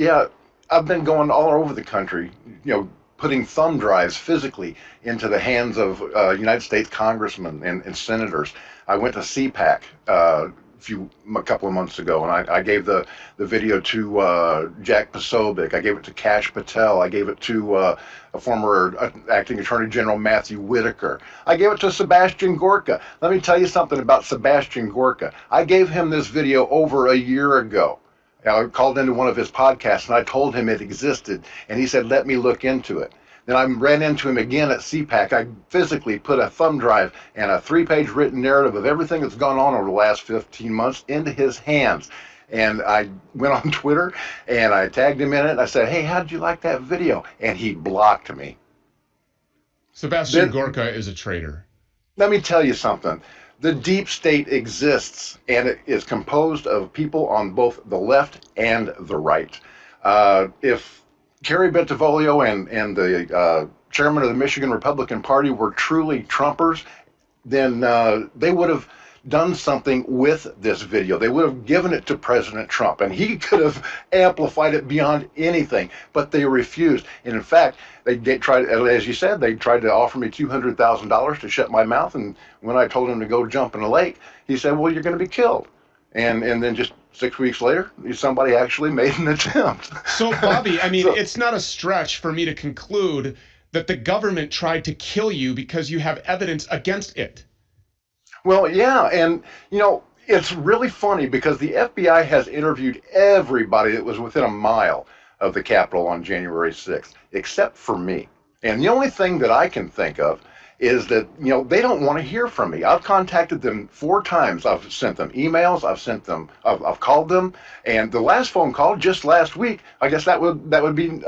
I've been going all over the country, you know, putting thumb drives physically into the hands of United States congressmen and senators. I went to CPAC a couple of months ago, and I gave the video to Jack Posobiec. I gave it to Kash Patel. I gave it to a former acting Attorney General Matthew Whitaker. I gave it to Sebastian Gorka. Let me tell you something about Sebastian Gorka. I gave him this video over a year ago. I called into one of his podcasts, and I told him it existed, and he said, "Let me look into it." Then I ran into him again at CPAC. I physically put a thumb drive and a 3-page written narrative of everything that's gone on over the last 15 months into his hands. And I went on Twitter, and I tagged him in it, and I said, "Hey, how did you like that video?" And he blocked me. Sebastian Gorka is a traitor. Let me tell you something. The deep state exists, and it is composed of people on both the left and the right. If Kerry Bentivolio and the chairman of the Michigan Republican Party were truly Trumpers, then they would have done something with this video. They would have given it to President Trump, and he could have amplified it beyond anything, but they refused. And in fact, they tried, as you said, they tried to offer me $200,000 to shut my mouth, and when I told him to go jump in a lake, he said, well, you're going to be killed. And then just 6 weeks later, somebody actually made an attempt. So, Bobby, I mean, it's not a stretch for me to conclude that the government tried to kill you because you have evidence against it. Well, yeah, and, you know, it's really funny because the FBI has interviewed everybody that was within a mile of the Capitol on January 6th, except for me. And the only thing that I can think of is that, you know, they don't want to hear from me. I've contacted them 4 times. I've sent them emails. I've called them. And the last phone call just last week, I guess that would be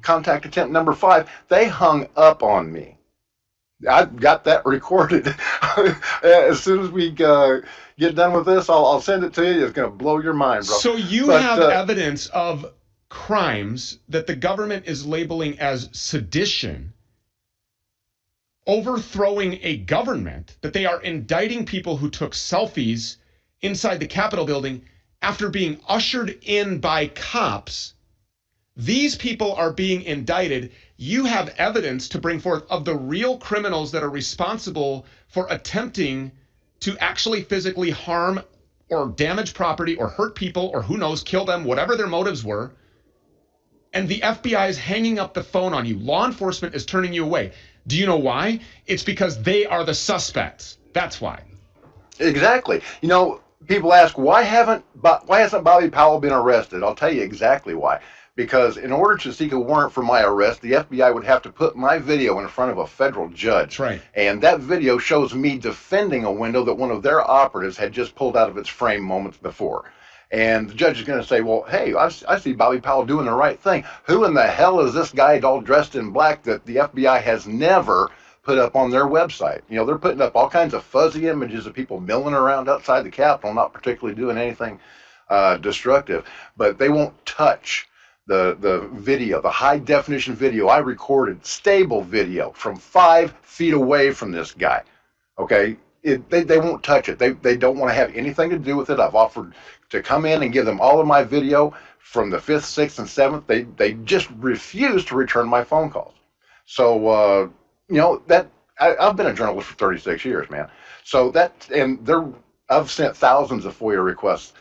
contact attempt number 5. They hung up on me. I've got that recorded. As soon as we get done with this, I'll send it to you. It's going to blow your mind, bro. So you have evidence of crimes that the government is labeling as sedition, overthrowing a government, that they are indicting people who took selfies inside the Capitol building after being ushered in by cops. These people are being indicted. You have evidence to bring forth of the real criminals that are responsible for attempting to actually physically harm or damage property or hurt people or who knows, kill them, whatever their motives were. And the FBI is hanging up the phone on you. Law enforcement is turning you away. Do you know why? It's because they are the suspects. That's why. Exactly. You know, people ask, why hasn't Bobby Powell been arrested? I'll tell you exactly why. Because in order to seek a warrant for my arrest, the FBI would have to put my video in front of a federal judge. Right. And that video shows me defending a window that one of their operatives had just pulled out of its frame moments before. And the judge is going to say, well, hey, I see Bobby Powell doing the right thing. Who in the hell is this guy all dressed in black that the FBI has never put up on their website? You know, they're putting up all kinds of fuzzy images of people milling around outside the Capitol, not particularly doing anything destructive, but they won't touch the video, the high definition video I recorded, stable video from 5 feet away from this guy. Okay. They won't touch it. They don't want to have anything to do with it. I've offered to come in and give them all of my video from the 5th, 6th, and 7th. They just refuse to return my phone calls. So, you know, I've been a journalist for 36 years, man. So I've sent thousands of FOIA requests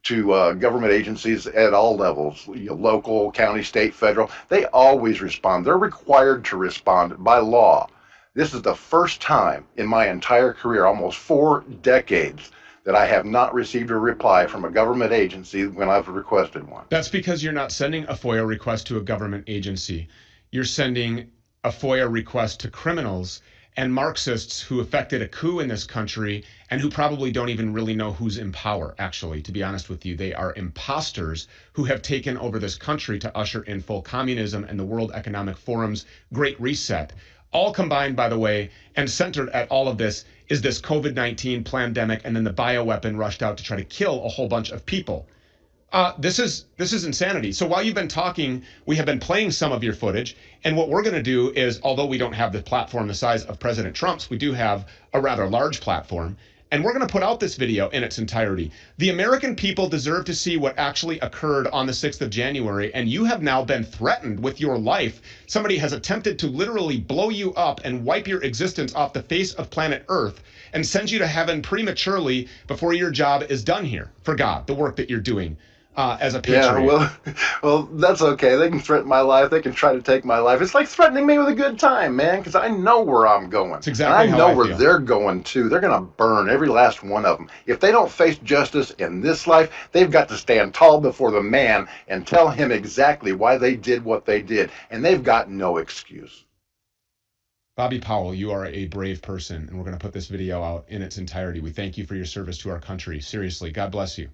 to government agencies at all levels, local, county, state, federal. They always respond. They're required to respond by law. This is the first time in my entire career, almost 4 decades, that I have not received a reply from a government agency when I've requested one. That's because you're not sending a FOIA request to a government agency. You're sending a FOIA request to criminals and Marxists who effected a coup in this country and who probably don't even really know who's in power, actually, to be honest with you. They are imposters who have taken over this country to usher in full communism and the World Economic Forum's Great Reset. All combined, by the way, and centered at all of this is this COVID-19 pandemic and then the bioweapon rushed out to try to kill a whole bunch of people. This is insanity. So while you've been talking, we have been playing some of your footage. And what we're going to do is, although we don't have the platform the size of President Trump's, we do have a rather large platform. And we're going to put out this video in its entirety. The American people deserve to see what actually occurred on the 6th of January. And you have now been threatened with your life. Somebody has attempted to literally blow you up and wipe your existence off the face of planet Earth and send you to heaven prematurely before your job is done here for God, the work that you're doing. As a patriot. Yeah, well, that's okay. They can threaten my life. They can try to take my life. It's like threatening me with a good time, man, because I know where I'm going. That's exactly and I how know I where feel. they're going, too. They're going to burn every last one of them. If they don't face justice in this life, they've got to stand tall before the man and tell him exactly why they did what they did. And they've got no excuse. Bobby Powell, you are a brave person, and we're going to put this video out in its entirety. We thank you for your service to our country. Seriously, God bless you.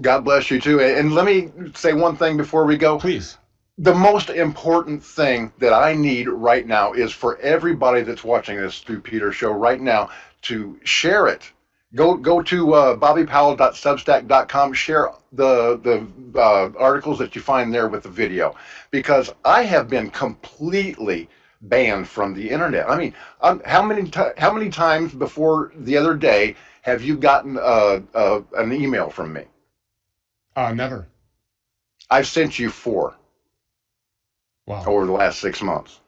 God bless you, too. And let me say one thing before we go. Please. The most important thing that I need right now is for everybody that's watching this Stu Peters show right now to share it. Go to bobbypowell.substack.com, share the articles that you find there with the video, because I have been completely banned from the internet. I mean, how many times before the other day Have you gotten an email from me? Never. I've sent you 4 over the last 6 months.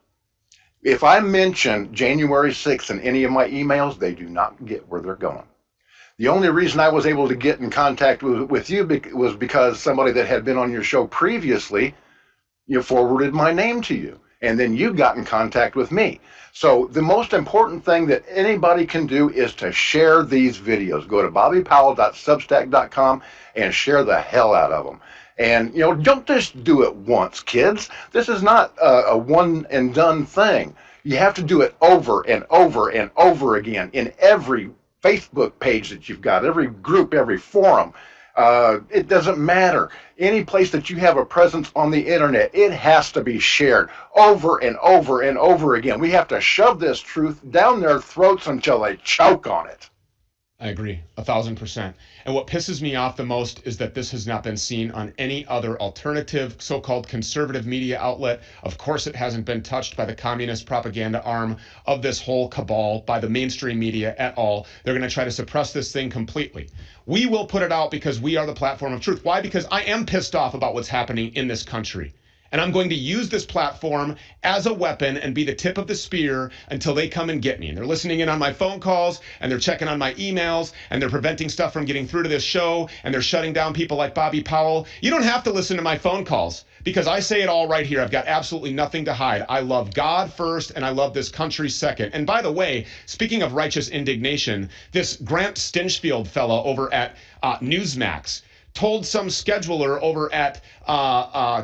If I mention January 6th in any of my emails, they do not get where they're going. The only reason I was able to get in contact with you was because somebody that had been on your show previously, forwarded my name to you, and then you got in contact with me. So the most important thing that anybody can do is to share these videos. Go to bobbypowell.substack.com and share the hell out of them. And, don't just do it once, kids. This is not a one and done thing. You have to do it over and over and over again in every Facebook page that you've got, every group, every forum. It doesn't matter. Any place that you have a presence on the internet, it has to be shared over and over and over again. We have to shove this truth down their throats until they choke on it. I agree, 1,000%. And what pisses me off the most is that this has not been seen on any other alternative, so-called conservative media outlet. Of course, it hasn't been touched by the communist propaganda arm of this whole cabal, by the mainstream media at all. They're going to try to suppress this thing completely. We will put it out because we are the platform of truth. Why? Because I am pissed off about what's happening in this country. And I'm going to use this platform as a weapon and be the tip of the spear until they come and get me. And they're listening in on my phone calls, and they're checking on my emails, and they're preventing stuff from getting through to this show, and they're shutting down people like Bobby Powell. You don't have to listen to my phone calls because I say it all right here. I've got absolutely nothing to hide. I love God first, and I love this country second. And by the way, speaking of righteous indignation, this Grant Stinchfield fellow over at Newsmax told some scheduler over at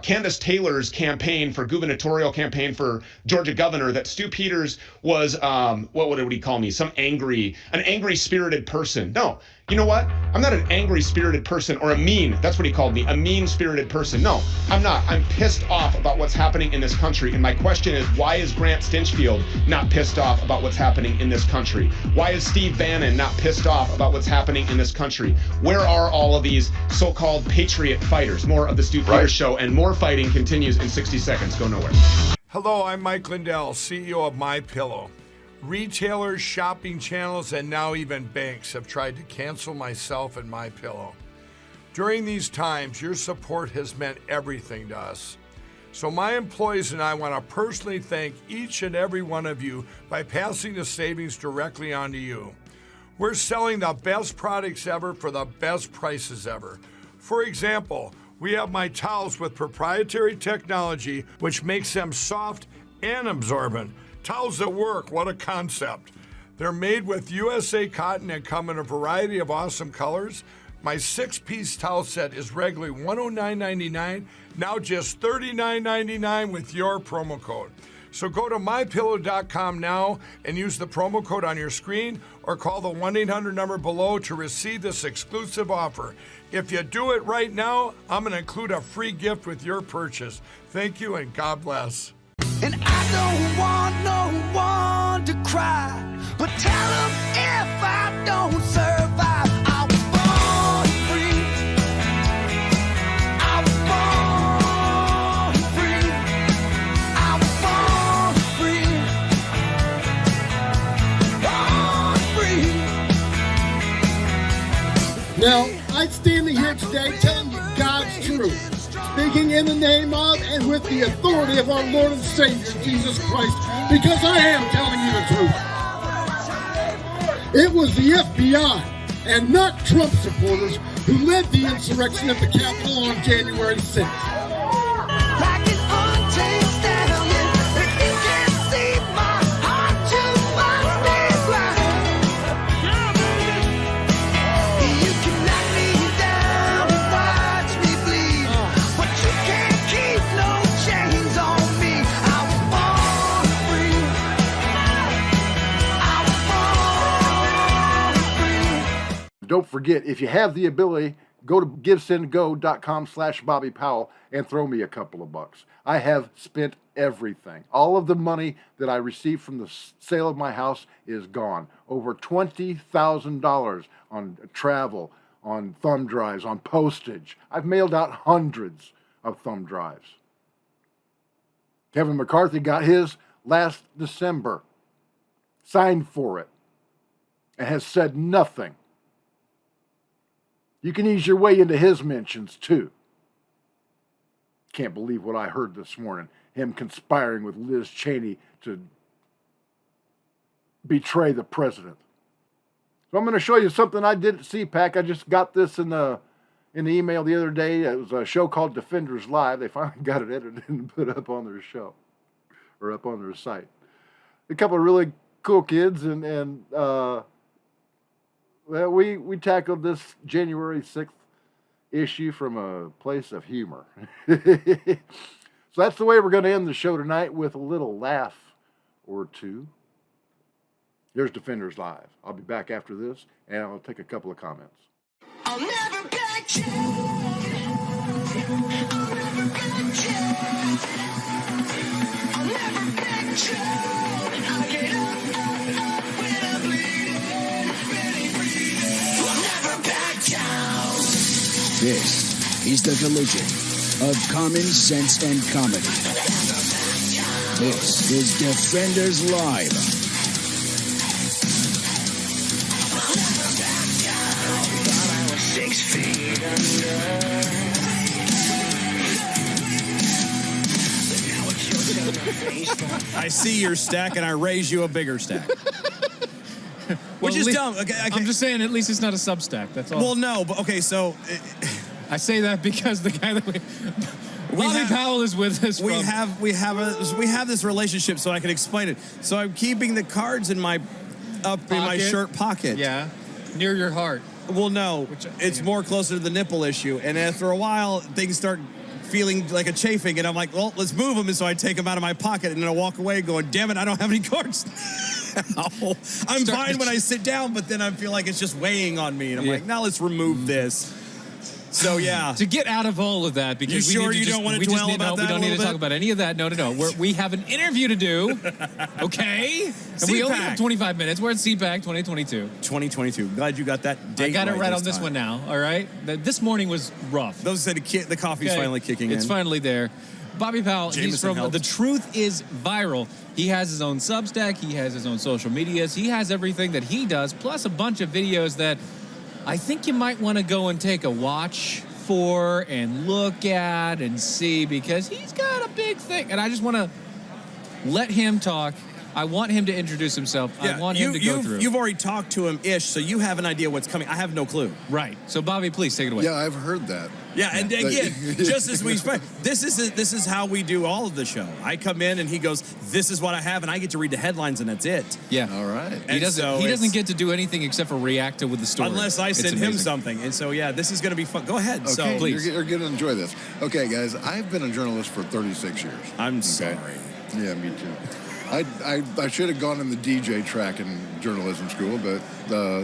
Candace Taylor's campaign for gubernatorial campaign for Georgia governor that Stu Peters was, what would he call me? An angry spirited person. No, you know what? I'm not an angry spirited person or that's what he called me, a mean spirited person. No, I'm not. I'm pissed off about what's happening in this country. And my question is, why is Grant Stinchfield not pissed off about what's happening in this country? Why is Steve Bannon not pissed off about what's happening in this country? Where are all of these so-called patriot fighters? More of the Stu Peters Show, and more fighting continues in 60 seconds. Go nowhere. Hello, I'm Mike Lindell, CEO of MyPillow. Retailers, shopping channels, and now even banks have tried to cancel myself and MyPillow. During these times, your support has meant everything to us. So my employees and I want to personally thank each and every one of you by passing the savings directly on to you. We're selling the best products ever for the best prices ever. For example, we have my towels with proprietary technology, which makes them soft and absorbent. Towels that work, what a concept. They're made with USA cotton and come in a variety of awesome colors. My 6-piece towel set is regularly $109.99, now just $39.99 with your promo code. So go to mypillow.com now and use the promo code on your screen or call the 1-800 number below to receive this exclusive offer. If you do it right now, I'm going to include a free gift with your purchase. Thank you and God bless. And I don't want no one to cry, but tell them if I don't survive, I was born free. I was born free. I was born free. Born free. Now, I'm standing here today telling you God's truth. Speaking in the name of and with the authority of our Lord and Savior, Jesus Christ, because I am telling you the truth. It was the FBI and not Trump supporters who led the insurrection at the Capitol on January 6th. Don't forget, if you have the ability, go to givesendgo.com/Bobby Powell and throw me a couple of bucks. I have spent everything. All of the money that I received from the sale of my house is gone. Over $20,000 on travel, on thumb drives, on postage. I've mailed out hundreds of thumb drives. Kevin McCarthy got his last December, signed for it, and has said nothing You can ease your way into his mentions, too. Can't believe what I heard this morning. Him conspiring with Liz Cheney to betray the president. So I'm going to show you something I did at CPAC. I just got this in the email the other day. It was a show called Defenders Live. They finally got it edited and put up on their show, or up on their site. A couple of really cool kids, and well, we tackled this January 6th issue from a place of humor. So that's the way we're going to end the show tonight, with a little laugh or two. Here's Defenders Live. I'll be back after this, and I'll take a couple of comments. I'll never back down. I'll never back down. I'll never back down. I'll get up when I'm bleeding, ready breathing. I'll never back down. This is the collision of common sense and comedy. This is Defenders Live. I see your stack and I raise you a bigger stack. Which is dumb. Okay, I'm just saying, at least it's not a substack. That's all. Well, no, but okay, so I say that because the guy that Bobby Powell is with us. We have this relationship, so I can explain it. So I'm keeping the cards in my shirt pocket. Yeah, near your heart. Well, no, it's more closer to the nipple issue. And after a while, things start feeling like a chafing, and I'm like, well, let's move them. And so I take them out of my pocket, and then I walk away going, damn it, I don't have any cards. I'm fine when I sit down, but then I feel like it's just weighing on me. And I'm like, now let's remove this. So, yeah. To get out of all of that, because you don't want to dwell about that? We don't need to talk about any of that. No. We have an interview to do, okay? And we only have 25 minutes. We're at CPAC 2022. 2022. Glad you got that date. I got it right on this this one now, all right? This morning was rough. Those said the coffee's finally kicking in. It's finally there. Bobby Powell, he's from The Truth is Viral. He has his own Substack. He has his own social medias. He has everything that he does, plus a bunch of videos that I think you might want to go and take a watch for and look at and see, because he's got a big thing. And I just want to let him talk. I want him to introduce himself. Yeah, I want him to go through. You've already talked to him-ish, so you have an idea what's coming. I have no clue. Right. So, Bobby, please take it away. Yeah, I've heard that. Yeah, and again, just as we expect, this is how we do all of the show. I come in and he goes, "This is what I have," and I get to read the headlines, and that's it. Yeah. All right. He doesn't get to do anything except for react with the story. Unless I send him something. And so, yeah, this is going to be fun. Go ahead. Okay, So, please. You're going to enjoy this. Okay, guys, I've been a journalist for 36 years. I'm sorry. Yeah, me too. I should have gone in the DJ track in journalism school, but I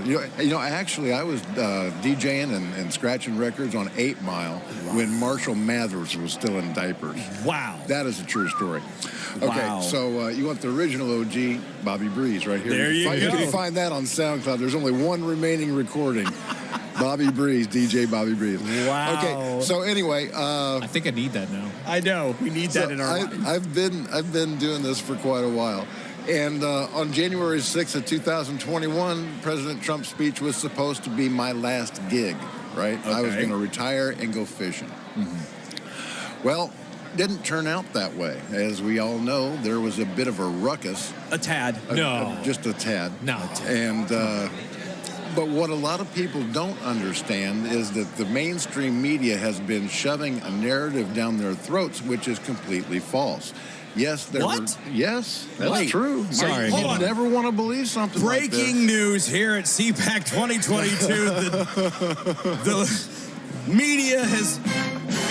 was DJing and scratching records on 8 Mile when Marshall Mathers was still in diapers. Wow, that is a true story. Okay, wow. So you want the original OG, Bobby Breeze, right here. There you go. You can find that on SoundCloud. There's only one remaining recording. Bobby Breeze, DJ Bobby Breeze. Wow. Okay, so anyway, I think I need that now. I know we need that in our lives. I've been doing this for quite a while, and on January 6th of 2021, President Trump's speech was supposed to be my last gig. Right, Okay. I was going to retire and go fishing. Mm-hmm. Well, didn't turn out that way. As we all know, there was a bit of a ruckus. A tad. Just a tad. No. And. But what a lot of people don't understand is that the mainstream media has been shoving a narrative down their throats, which is completely false. Yes, yes, that's true. Sorry. You never want to believe something like this. Breaking news here at CPAC 2022. the media has...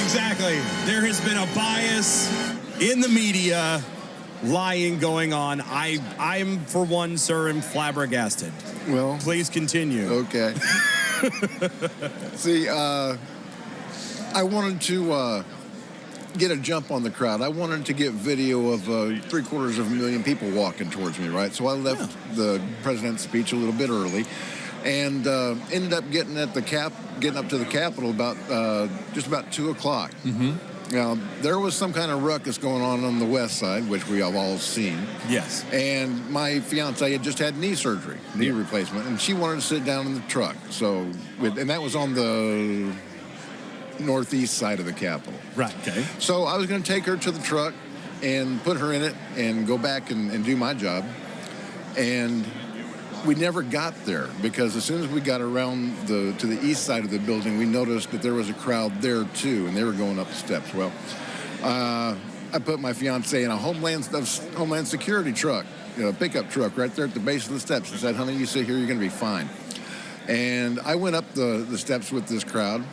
Exactly. There has been a bias in the media, lying going on. I'm for one, sir, am flabbergasted. Well, please continue. Okay. See, I wanted to get a jump on the crowd. I wanted to get video of 750,000 people walking towards me, right? So I left the president's speech a little bit early, and ended up getting up to the Capitol about just about 2 o'clock. Mm-hmm. Now, there was some kind of ruckus going on the west side, which we have all seen. Yes. And my fiance had just had knee surgery, knee replacement, and she wanted to sit down in the truck. So, and that was on the northeast side of the Capitol. Right, okay. So I was going to take her to the truck and put her in it and go back and do my job. And we never got there because as soon as we got around to the east side of the building, we noticed that there was a crowd there too, and they were going up the steps. Well, I put my fiance in a Homeland Security truck, pickup truck right there at the base of the steps and said, honey, you sit here, you're going to be fine. And I went up the steps with this crowd.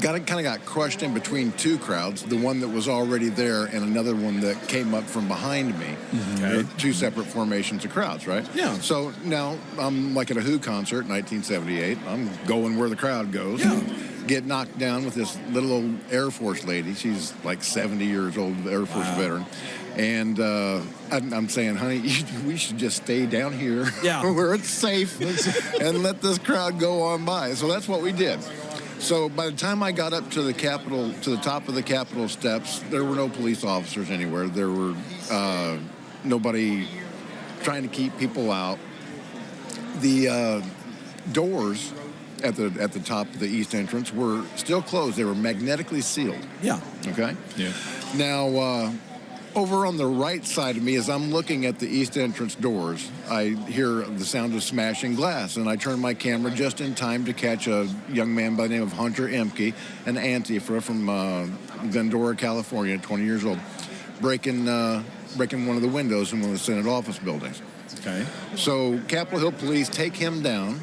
Kind of got crushed in between two crowds, the one that was already there and another one that came up from behind me. Okay. Two separate formations of crowds, right? Yeah. So now I'm like at a Who concert in 1978. I'm going where the crowd goes. Yeah. Get knocked down with this little old Air Force lady. She's like 70 years old, Air Force veteran. And I'm saying, honey, we should just stay down here where it's safe and let this crowd go on by. So that's what we did. So by the time I got up to the Capitol, to the top of the Capitol steps, there were no police officers anywhere. There were nobody trying to keep people out. The doors at the top of the east entrance were still closed. They were magnetically sealed. Yeah. Okay? Yeah. Now, over on the right side of me, as I'm looking at the east entrance doors, I hear the sound of smashing glass, and I turn my camera just in time to catch a young man by the name of Hunter Emke, an Antifa from Glendora, California, 20 years old, breaking one of the windows in one of the Senate office buildings. Okay. So Capitol Hill police take him down,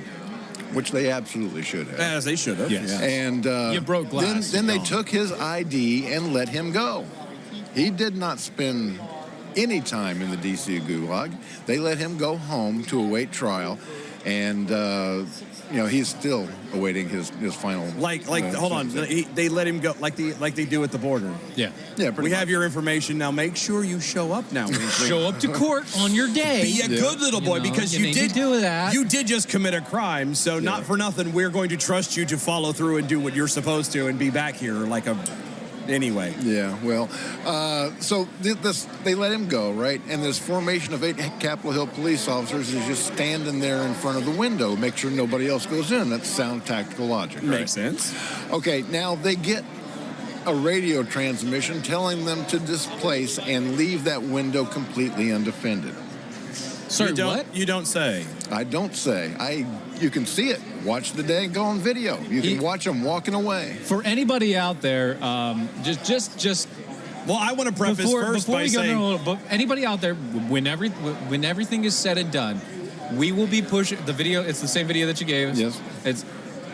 which they absolutely should have. As they should have. Yes. Yeah. And you broke glass. Then they took his ID and let him go. He did not spend any time in the D.C. Gulag. They let him go home to await trial, and he's still awaiting his final. Hold on, they let him go like they do at the border. Yeah. We have your information now. Make sure you show up now. Show up to court on your day. Be a good little boy because you did do that. You did just commit a crime, so not for nothing, we're going to trust you to follow through and do what you're supposed to and be back here like a. Anyway. Yeah, well, so they let him go, right? And this formation of 8 Capitol Hill police officers is just standing there in front of the window, make sure nobody else goes in. That's sound tactical logic, right? Makes sense. Okay, now they get a radio transmission telling them to displace and leave that window completely undefended. Sorry, what? You don't say. I don't say. You can see it. Watch the day go on video. You can watch them walking away. For anybody out there, just. Well, I want to preface first by saying, anybody out there, when everything is said and done, we will be pushing the video. It's the same video that you gave us. Yes.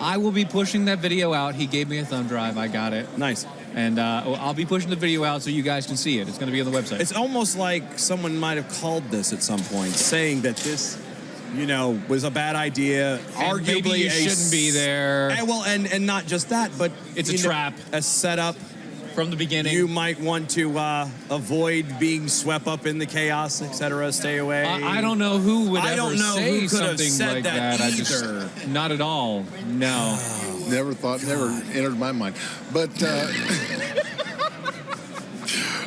I will be pushing that video out. He gave me a thumb drive. I got it. Nice. And I'll be pushing the video out so you guys can see it. It's going to be on the website. It's almost like someone might have called this at some point, saying that this, was a bad idea. And arguably, maybe you shouldn't be there. And not just that, but it's a trap, a setup from the beginning. You might want to avoid being swept up in the chaos, etc. Stay away. I don't know who would ever say who could have something said like that either. Not at all. No. Never entered my mind. But,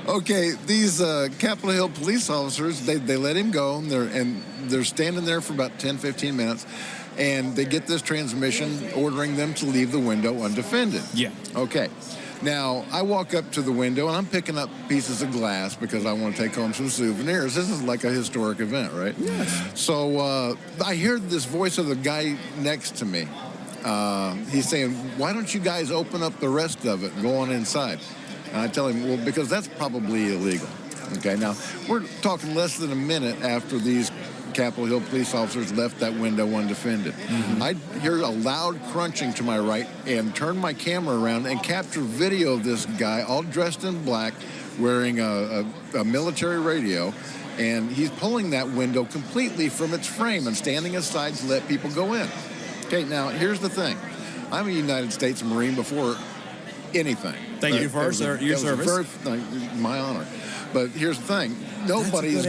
okay, these Capitol Hill police officers, they let him go, and they're standing there for about 10, 15 minutes, and they get this transmission ordering them to leave the window undefended. Yeah. Okay. Now, I walk up to the window, and I'm picking up pieces of glass because I want to take home some souvenirs. This is like a historic event, right? Yes. So I hear this voice of the guy next to me. He's saying, why don't you guys open up the rest of it and go on inside? And I tell him, well, because that's probably illegal. Okay, now, we're talking less than a minute after these Capitol Hill police officers left that window undefended. Mm-hmm. I hear a loud crunching to my right and turn my camera around and capture video of this guy all dressed in black wearing a military radio, and he's pulling that window completely from its frame and standing aside to let people go in. Okay, now, here's the thing. I'm a United States Marine before anything. Thank you for your service. My honor. But here's the thing. Nobody's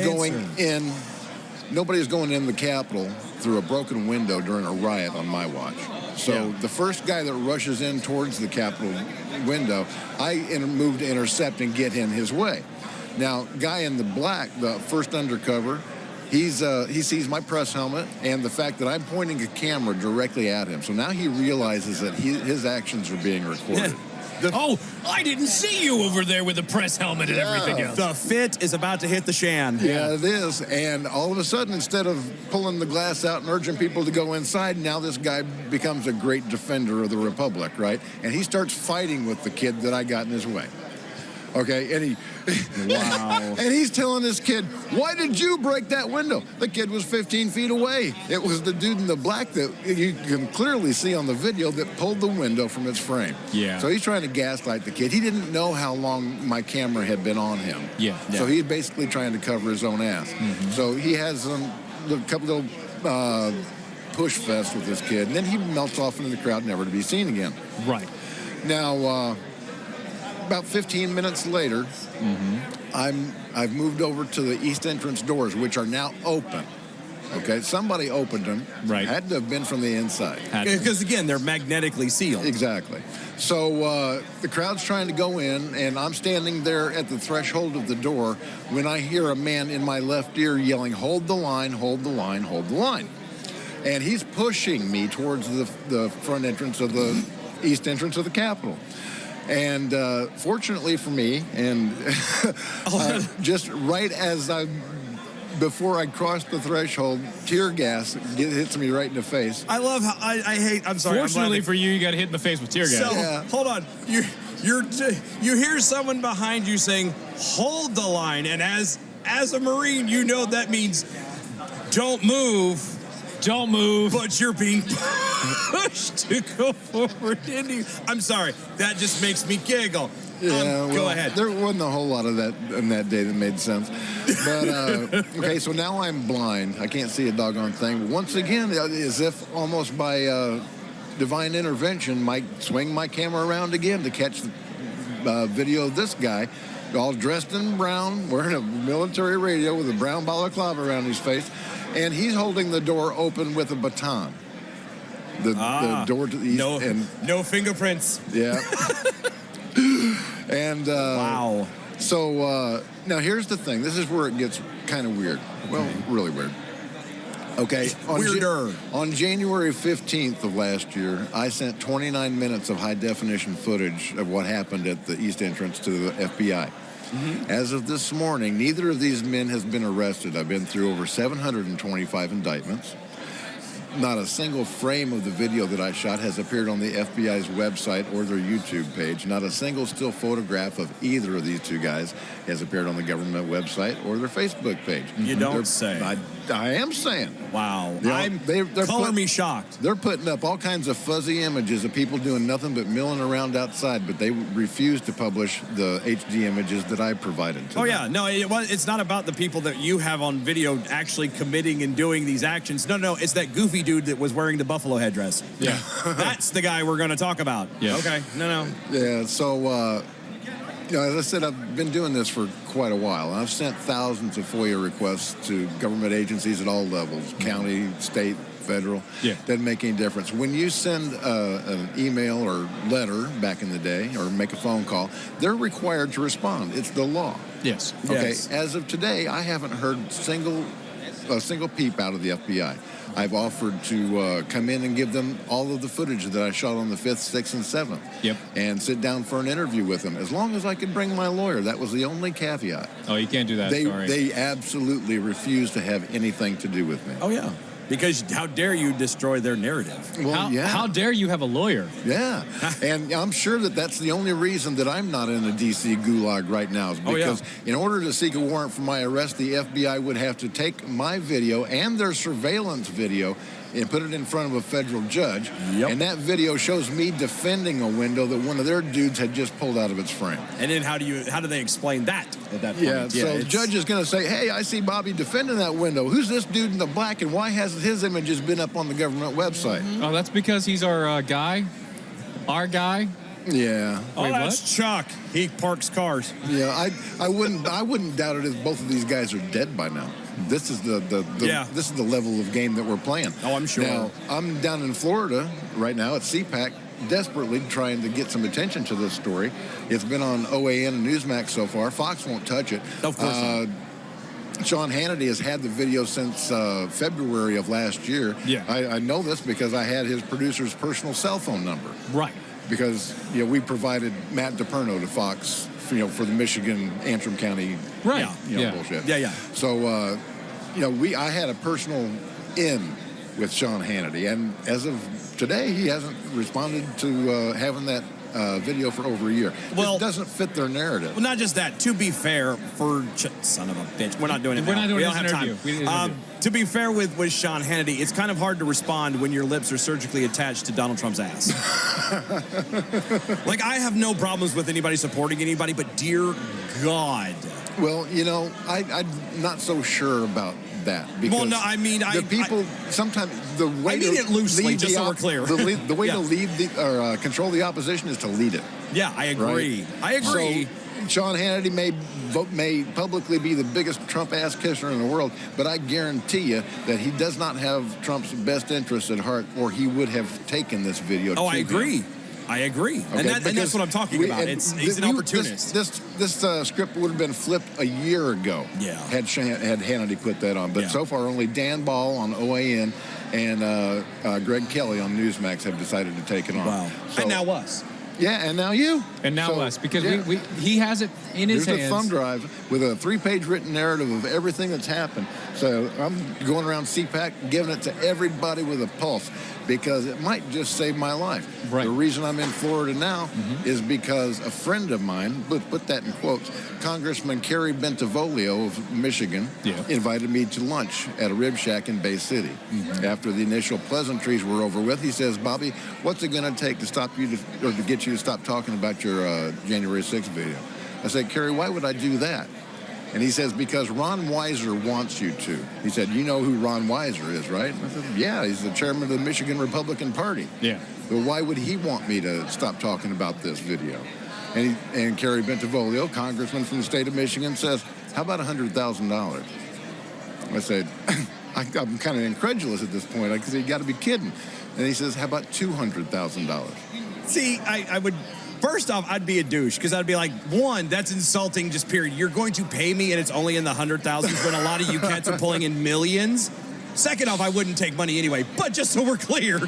going in the Capitol through a broken window during a riot on my watch. So the first guy that rushes in towards the Capitol window, I move to intercept and get in his way. Now, guy in the black, the first undercover, he sees my press helmet and the fact that I'm pointing a camera directly at him. So now he realizes that his actions are being recorded. Oh, I didn't see you over there with the press helmet and everything else. The fit is about to hit the shan. Yeah, it is. And all of a sudden, instead of pulling the glass out and urging people to go inside, now this guy becomes a great defender of the Republic, right? And he starts fighting with the kid that I got in his way. Okay, and and he's telling this kid, why did you break that window? The kid was 15 feet away. It was the dude in the black that you can clearly see on the video that pulled the window from its frame. Yeah. So he's trying to gaslight the kid. He didn't know how long my camera had been on him. Yeah. So he's basically trying to cover his own ass. So he has a couple little push fest with this kid, and then he melts off into the crowd, never to be seen again. Right. Now, about 15 minutes later, I've moved over to the east entrance doors, which are now open. Okay, somebody opened them. Right. Had to have been from the inside. Because, again, they're magnetically sealed. Exactly. So the crowd's trying to go in, and I'm standing there at the threshold of the door when I hear a man in my left ear yelling, hold the line, hold the line, hold the line. And he's pushing me towards the front entrance of the east entrance of the Capitol. And fortunately for me, and just right as before I crossed the threshold, tear gas hits me right in the face. I love how I'm sorry. Fortunately for you, you got hit in the face with tear gas. So, hold on. You hear someone behind you saying, hold the line, and as a Marine, you know that means don't move. Don't move. But you're being pushed to go forward. I'm sorry. That just makes me giggle. Yeah, go ahead. There wasn't a whole lot of that on that day that made sense. But, okay, so now I'm blind. I can't see a doggone thing. But once again, as if almost by divine intervention, might swing my camera around again to catch the video of this guy, all dressed in brown, wearing a military radio with a brown balaclava around his face. And he's holding the door open with a baton. The door to the east. No fingerprints. Yeah. And wow. So now here's the thing. This is where it gets kind of weird. Well, really weird. Okay. On January 15th of last year, I sent 29 minutes of high-definition footage of what happened at the east entrance to the FBI. As of this morning, neither of these men has been arrested. I've been through over 725 indictments. Not a single frame of the video that I shot has appeared on the FBI's website or their YouTube page. Not a single still photograph of either of these two guys has appeared on the government website or their Facebook page. You don't say. I am saying. Wow. They're me shocked. They're putting up all kinds of fuzzy images of people doing nothing but milling around outside, but they refuse to publish the HD images that I provided to them. Yeah. No, it's not about the people that you have on video actually committing and doing these actions. No, it's that goofy dude that was wearing the buffalo headdress. Yeah. That's the guy we're going to talk about. Yeah. Okay. No. Yeah, so, as I said, I've been doing this for quite a while. I've sent thousands of FOIA requests to government agencies at all levels, county, state, federal. Yeah. Doesn't make any difference. When you send an email or letter back in the day or make a phone call, they're required to respond. It's the law. Yes. Okay, Yes. as of today, I haven't heard a single peep out of the FBI. I've offered to come in and give them all of the footage that I shot on the 5th, 6th, and 7th. Yep. And sit down for an interview with them, as long as I could bring my lawyer. That was the only caveat. Oh, you can't do that, sorry. They absolutely refuse to have anything to do with me. Oh, yeah. Because how dare you destroy their narrative? Well, How dare you have a lawyer? Yeah. And I'm sure that that's the only reason that I'm not in a D.C. gulag right now is because in order to seek a warrant for my arrest, the FBI would have to take my video and their surveillance video and put it in front of a federal judge. Yep. And that video shows me defending a window that one of their dudes had just pulled out of its frame. And then how do they explain that at that point? Yeah, so the judge is going to say, hey, I see Bobby defending that window. Who's this dude in the black, and why hasn't his images been up on the government website? Oh, that's because he's our guy? Our guy? Yeah. Oh, that's Chuck. He parks cars. Yeah, I wouldn't doubt it if both of these guys are dead by now. this is this is the level of game that we're playing. Oh, I'm sure. Now, I'm down in Florida right now at CPAC, desperately trying to get some attention to this story. It's been on OAN and Newsmax so far. Fox won't touch it. Of course not. Sean Hannity has had the video since February of last year. Yeah. I know this because I had his producer's personal cell phone number. Right. Because we provided Matt DePerno to Fox, for the Michigan Antrim County, bullshit. Yeah. So, I had a personal in with Sean Hannity, and as of today, he hasn't responded to having that video for over a year. Well, it doesn't fit their narrative. Well, not just that. To be fair, son of a bitch, we're not doing it. We're not doing we this don't have interview. time. To be fair with Sean Hannity, it's kind of hard to respond when your lips are surgically attached to Donald Trump's ass. Like, I have no problems with anybody supporting anybody, but dear God. Well, I'm not so sure about that. Because well, no, I mean, the people sometimes the way I mean it loosely, just so we're clear. The way to lead or control the opposition is to lead it. Yeah, I agree. Right? I agree. So, Sean Hannity may publicly be the biggest Trump ass kisser in the world, but I guarantee you that he does not have Trump's best interests at heart, or he would have taken this video. Oh, I agree. I agree. Okay, and that's what I'm talking about. He's an opportunist. This script would have been flipped a year ago. Yeah. Had Hannity put that on. But so far, only Dan Ball on OAN and Greg Kelly on Newsmax have decided to take it on. Wow. So, and now us. Yeah, and now you. And now us, because he has it in his hands. There's a thumb drive with a 3-page written narrative of everything that's happened. So I'm going around CPAC, giving it to everybody with a pulse, because it might just save my life. Right. The reason I'm in Florida now is because a friend of mine, put that in quotes, Congressman Kerry Bentivolio of Michigan, invited me to lunch at a rib shack in Bay City. After the initial pleasantries were over with, he says, "Bobby, what's it going to take to stop you to get you to stop talking about your January 6th video?" I said, "Kerry, why would I do that?" And he says, "Because Ron Weiser wants you to." He said, "You know who Ron Weiser is, right?" I said, "Yeah, he's the chairman of the Michigan Republican Party." Yeah. But why would he want me to stop talking about this video? And Kerry Bentivolio, congressman from the state of Michigan, says, "How about $100,000? I said, I'm kind of incredulous at this point. I said, "You got to be kidding." And he says, "How about $200,000? See, I would... First off, I'd be a douche, because I'd be like, one, that's insulting, just period. You're going to pay me and it's only in the 100,000s when a lot of you cats are pulling in millions. Second off, I wouldn't take money anyway. But just so we're clear,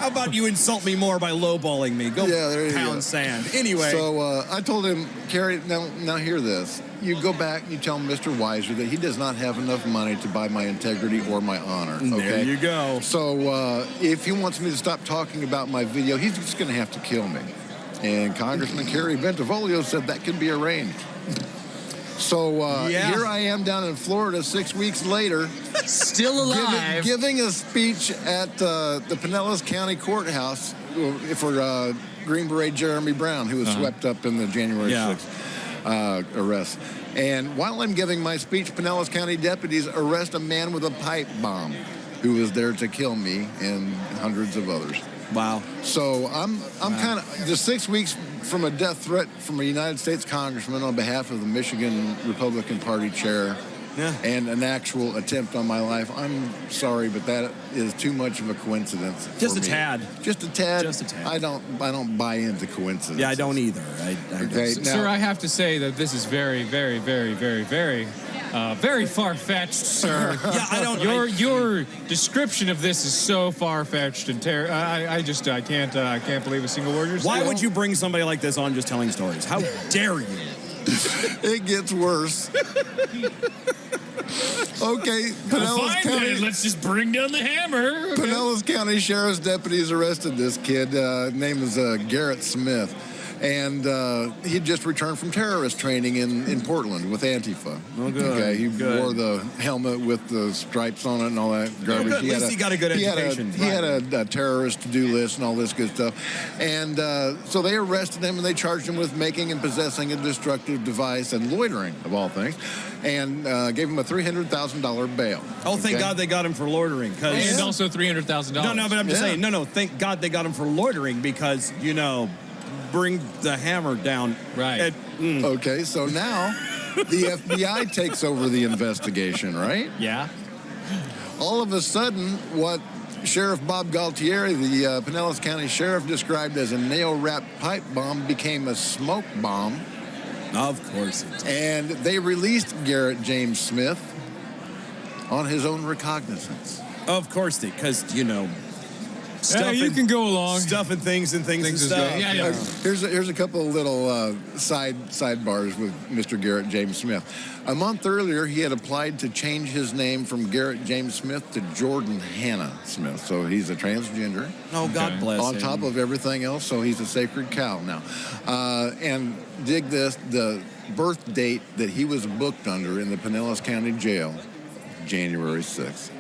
how about you insult me more by lowballing me? Go pound sand. Anyway. So I told him, "Kerry, now hear this. You go back and you tell Mr. Weiser that he does not have enough money to buy my integrity or my honor." Okay? There you go. So if he wants me to stop talking about my video, he's just going to have to kill me. And Congressman Kerry Bentivolio said that can be arranged. So here I am down in Florida 6 weeks later. Still alive. Giving a speech at the Pinellas County Courthouse for Green Beret Jeremy Brown, who was swept up in the January 6th arrest. And while I'm giving my speech, Pinellas County deputies arrest a man with a pipe bomb who was there to kill me and hundreds of others. Wow. So I'm kind of just 6 weeks from a death threat from a United States congressman on behalf of the Michigan Republican Party chair, and an actual attempt on my life. I'm sorry, but that is too much of a coincidence. Just for a me. tad. Just a tad. Just a tad. I don't buy into coincidence. Yeah, I don't either. Okay, Sir, I have to say that this is very, very, very, very, very, very far-fetched, sir. Yeah, I don't. Your description of this is so far-fetched and I can't believe a single word you're saying. Why would you bring somebody like this on just telling stories? How dare you? It gets worse. Okay, Pinellas County. Let's just bring down the hammer. Okay. Pinellas County Sheriff's deputies arrested this kid. Name is Garrett Smith. And he just returned from terrorist training in Portland with Antifa. Oh, good. Okay, he Good. wore the helmet with the stripes on it and all that garbage. At least he got a good education. He had a terrorist to-do list and all this good stuff. And so they arrested him and they charged him with making and possessing a destructive device and loitering, of all things, and gave him a $300,000 bail. Oh, thank God they got him for loitering. And also $300,000. No, but I'm just saying, thank God they got him for loitering because, bring the hammer down. Right. Okay, so now the FBI takes over the investigation, right? Yeah. All of a sudden, what Sheriff Bob Galtieri, the Pinellas County Sheriff, described as a nail-wrapped pipe bomb became a smoke bomb. Of course it did. And they released Garrett James Smith on his own recognizance. Of course they, because, you know, you can go along. Stuffing things and stuff. Yeah. Here's a couple of little sidebars with Mr. Garrett James Smith. A month earlier, he had applied to change his name from Garrett James Smith to Jordan Hannah Smith. So he's a transgender. Oh, God bless him. On top of everything else, so he's a sacred cow now. And dig this, the birth date that he was booked under in the Pinellas County Jail, January 6th.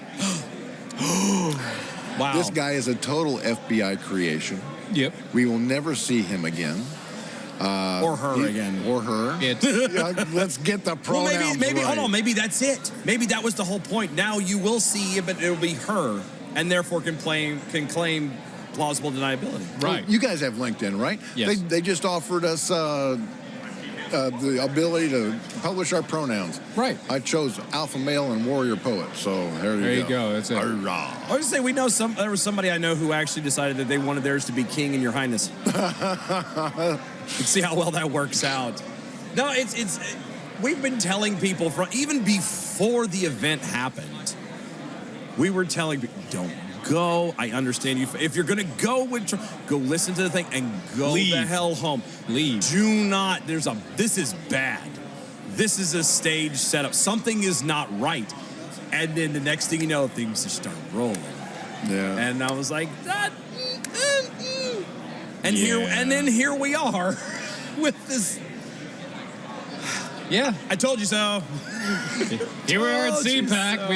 Wow. This guy is a total FBI creation. Yep. We will never see him again. Or her again. Or her. Let's get the pronouns well, maybe right. hold on, maybe that's it. Maybe that was the whole point. Now you will see it, but it'll be her, and therefore can claim plausible deniability. Right. Well, you guys have LinkedIn, right? Yes. They just offered us the ability to publish our pronouns. Right. I chose alpha male and warrior poet, so there you go. That's it. Hurrah. I was gonna say, we know there was somebody I know who actually decided that they wanted theirs to be King and Your Highness. Let's see how well that works out. No, it's we've been telling people from even before the event happened. We were telling people, don't go. I understand you. If you're going to go go listen to the thing and go Leave. the hell home. Leave. Do not. This is bad. This is a stage setup. Something is not right. And then the next thing you know, things just start rolling. Yeah. And I was like, and then here we are with this. Yeah. I told you so. Here we are at CPAC.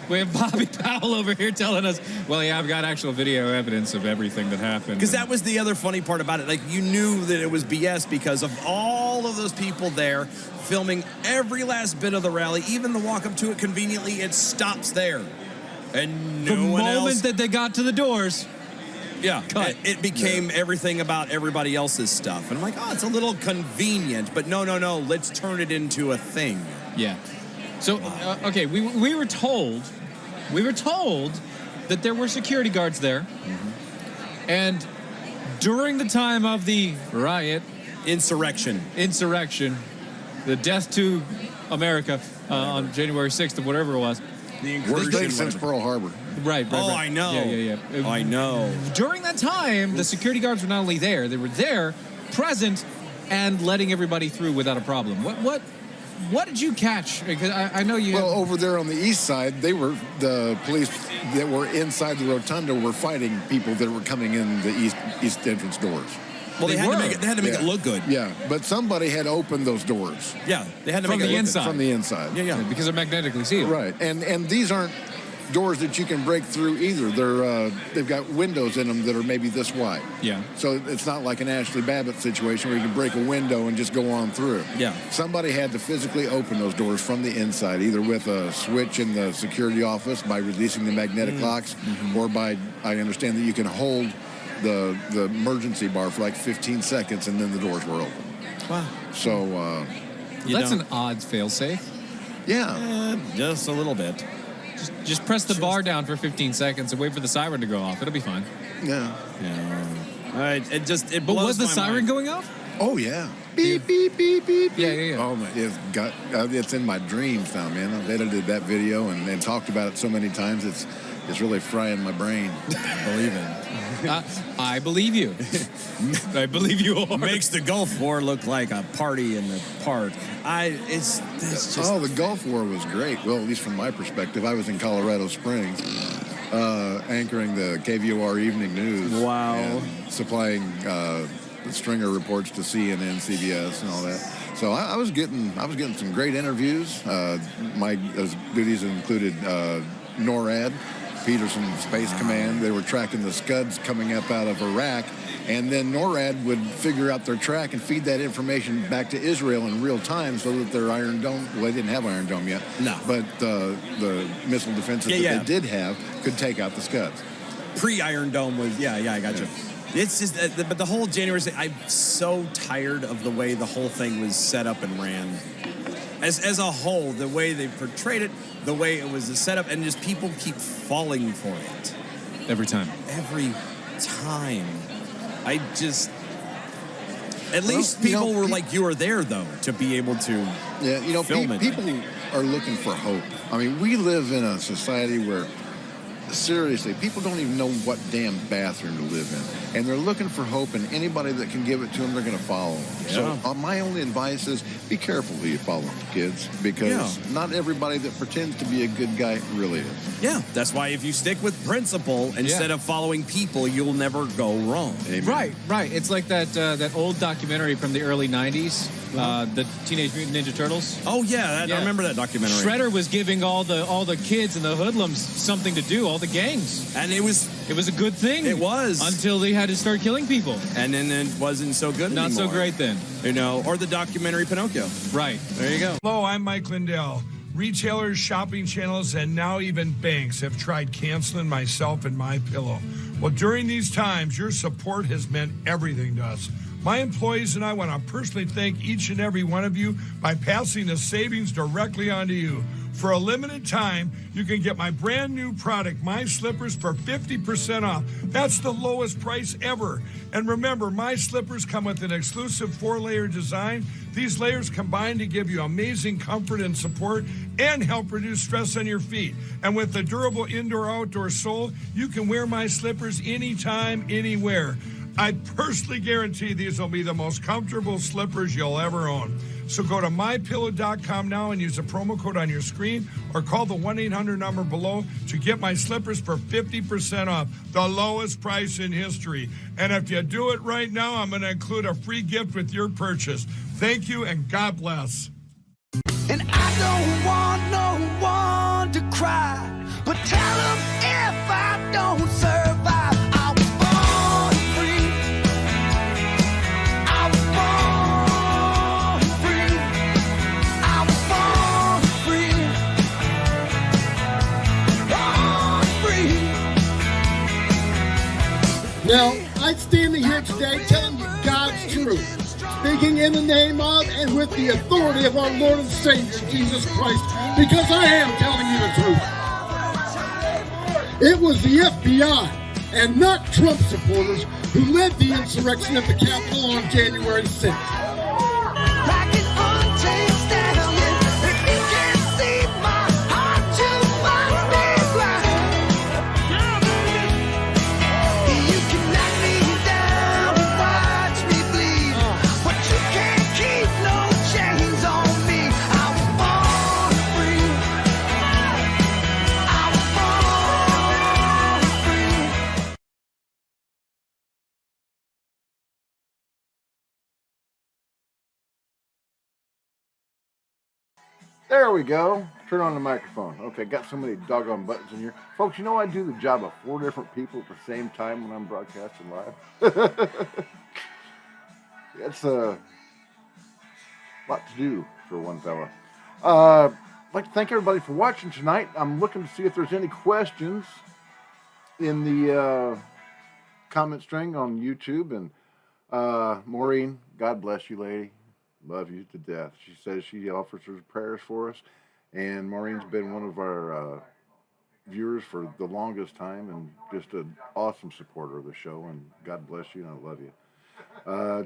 We have Bobby Powell over here telling us, well, yeah, I've got actual video evidence of everything that happened. Because that was the other funny part about it. Like, you knew that it was BS because of all of those people there filming every last bit of the rally, even the walk up to it conveniently, it stops there. And the moment that they got to the doors. Yeah, it became everything about everybody else's stuff. And I'm like, oh, it's a little convenient. But no, let's turn it into a thing. Yeah. So, okay, we were told that there were security guards there. Mm-hmm. And during the time of the riot, insurrection, the death to America on January 6th or whatever it was. The worst thing since Pearl Harbor. Right. I know. Yeah. I know. During that time, the security guards were not only there, they were there, present, and letting everybody through without a problem. What did you catch? Because I know you. Well, over there on the east side, the police that were inside the rotunda were fighting people that were coming in the east entrance doors. Well, they had to make it look good. Yeah, but somebody had opened those doors. Yeah, they had to make it look inside. good. From the inside. Yeah. Because they're magnetically sealed. Right, and these aren't doors that you can break through either. They've got windows in them that are maybe this wide. Yeah. So it's not like an Ashley Babbitt situation where you can break a window and just go on through. Yeah. Somebody had to physically open those doors from the inside, either with a switch in the security office by releasing the magnetic locks, or by, I understand that you can hold the emergency bar for like 15 seconds and then the doors were open. Wow. So that's an odd fail-safe. Yeah. Just a little bit. Just press the bar down for 15 seconds and wait for the siren to go off. It'll be fine. Yeah. All right. It But blows was the my siren mind. going off? Oh, yeah. Beep, beep, beep, beep. Yeah. Oh, my, it's in my dreams now, man. I've edited that video and talked about it so many times. It's really frying my brain. Believe it. I believe you. I believe you all. Makes the Gulf War look like a party in the park. It's just. Oh, the Gulf War was great. Well, at least from my perspective. I was in Colorado Springs, anchoring the KVOR Evening News. Wow. And supplying stringer reports to CNN, CBS, and all that. So I was getting some great interviews. My duties included NORAD, Peterson Space Command. They were tracking the Scuds coming up out of Iraq, and then NORAD would figure out their track and feed that information back to Israel in real time so that their Iron Dome, well, they didn't have Iron Dome yet, but the missile defenses that they did have could take out the Scuds. Pre-Iron Dome was, I got you. It's just, but the whole January, I'm so tired of the way the whole thing was set up and ran. as a whole, the way they portrayed it, the way it was set up, and just people keep falling for it. Every time. Every time. I just... At least people were like, you were there, though, to be able to film it. People are looking for hope. I mean, we live in a society where, seriously, people don't even know what damn bathroom to live in. And they're looking for hope, and anybody that can give it to them, they're going to follow them. Yeah. So my only advice is be careful who you follow, kids, because not everybody that pretends to be a good guy really is. Yeah, that's why if you stick with principle instead of following people, you'll never go wrong. Right. It's like that old documentary from the early 90s, the Teenage Mutant Ninja Turtles. Oh, yeah, I remember that documentary. Shredder was giving all the kids and the hoodlums something to do, all the gangs. And it was a good thing. It was. Until they had to start killing people. And then it wasn't so good Not anymore. so great then. Or the documentary Pinocchio. Right. There you go. Hello, I'm Mike Lindell. Retailers, shopping channels, and now even banks have tried canceling myself and my pillow. Well, during these times, your support has meant everything to us. My employees and I want to personally thank each and every one of you by passing the savings directly on to you. For a limited time, you can get my brand new product, My Slippers, for 50% off. That's the lowest price ever. And remember, My Slippers come with an exclusive 4-layer design. These layers combine to give you amazing comfort and support and help reduce stress on your feet. And with the durable indoor-outdoor sole, you can wear My Slippers anytime, anywhere. I personally guarantee these will be the most comfortable slippers you'll ever own. So go to mypillow.com now and use the promo code on your screen or call the 1-800 number below to get My Slippers for 50% off, the lowest price in history. And if you do it right now, I'm going to include a free gift with your purchase. Thank you and God bless. And I don't want no one to cry, but tell them if I don't survive, I was born free. I was born free. I was born free. Born free. Now, I'm standing here today telling you God's truth, speaking in the name of and with the authority of our Lord and Savior, Jesus Christ, because I am telling you the truth. It was the FBI and not Trump supporters who led the insurrection at the Capitol on January 6th. There we go. Turn on the microphone. Okay, got so many doggone buttons in here. Folks, you know I do the job of 4 different people at the same time when I'm broadcasting live. It's a lot to do for one fella. I'd like to thank everybody for watching tonight. I'm looking to see if there's any questions in the comment string on YouTube. And Maureen, God bless you, lady. Love you to death. She says she offers her prayers for us. And Maureen's been one of our viewers for the longest time and just an awesome supporter of the show. And God bless you, and I love you.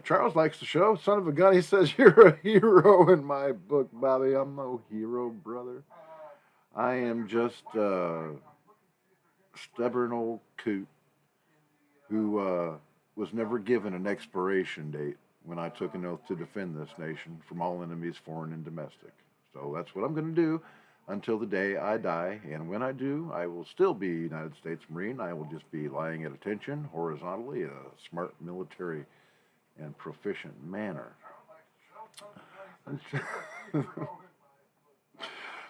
Charles likes the show. Son of a gun, he says, you're a hero in my book, Bobby. I'm no hero, brother. I am just a stubborn old coot who was never given an expiration date when I took an oath to defend this nation from all enemies, foreign and domestic. So that's what I'm going to do until the day I die. And when I do, I will still be a United States Marine. I will just be lying at attention horizontally in a smart military and proficient manner.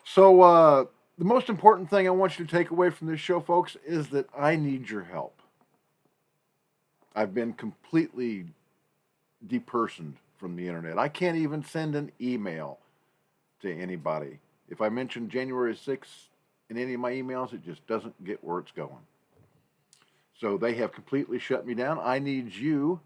So the most important thing I want you to take away from this show, folks, is that I need your help. I've been completely depersoned from the internet. I can't even send an email to anybody. If I mention January 6th in any of my emails, it just doesn't get where it's going. So they have completely shut me down. I need you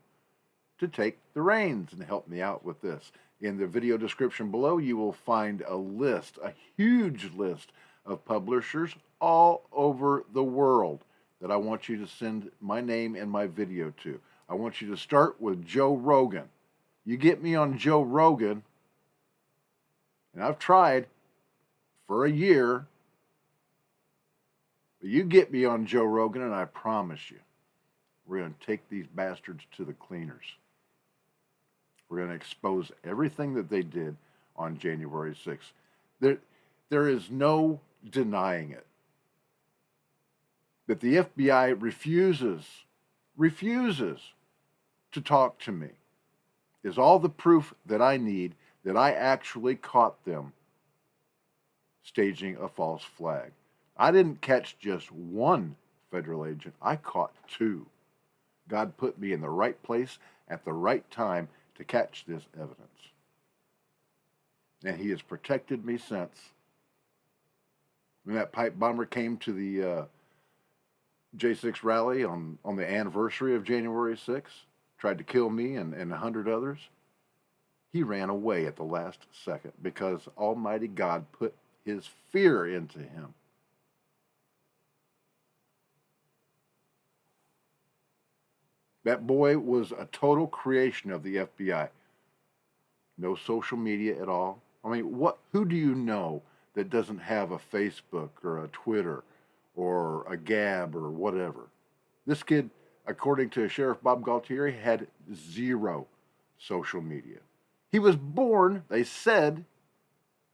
to take the reins and help me out with this. In the video description below, you will find a list, a huge list of publishers all over the world that I want you to send my name and my video to. I want you to start with Joe Rogan. You get me on Joe Rogan, and I've tried for a year, but you get me on Joe Rogan, and I promise you, we're going to take these bastards to the cleaners. We're going to expose everything that they did on January 6th. There is no denying it. But the FBI refuses to talk to me. Is all the proof that I need that I actually caught them staging a false flag. I didn't catch just one federal agent. I caught two. God put me in the right place at the right time to catch this evidence. And he has protected me since. When that pipe bomber came to the J6 rally on the anniversary of January 6th, tried to kill me and 100 others, he ran away at the last second because Almighty God put his fear into him. That boy was a total creation of the FBI. No social media at all. I mean, who do you know that doesn't have a Facebook or a Twitter or a Gab or whatever? This kid, according to Sheriff Bob Galtieri, had zero social media. He was born, they said,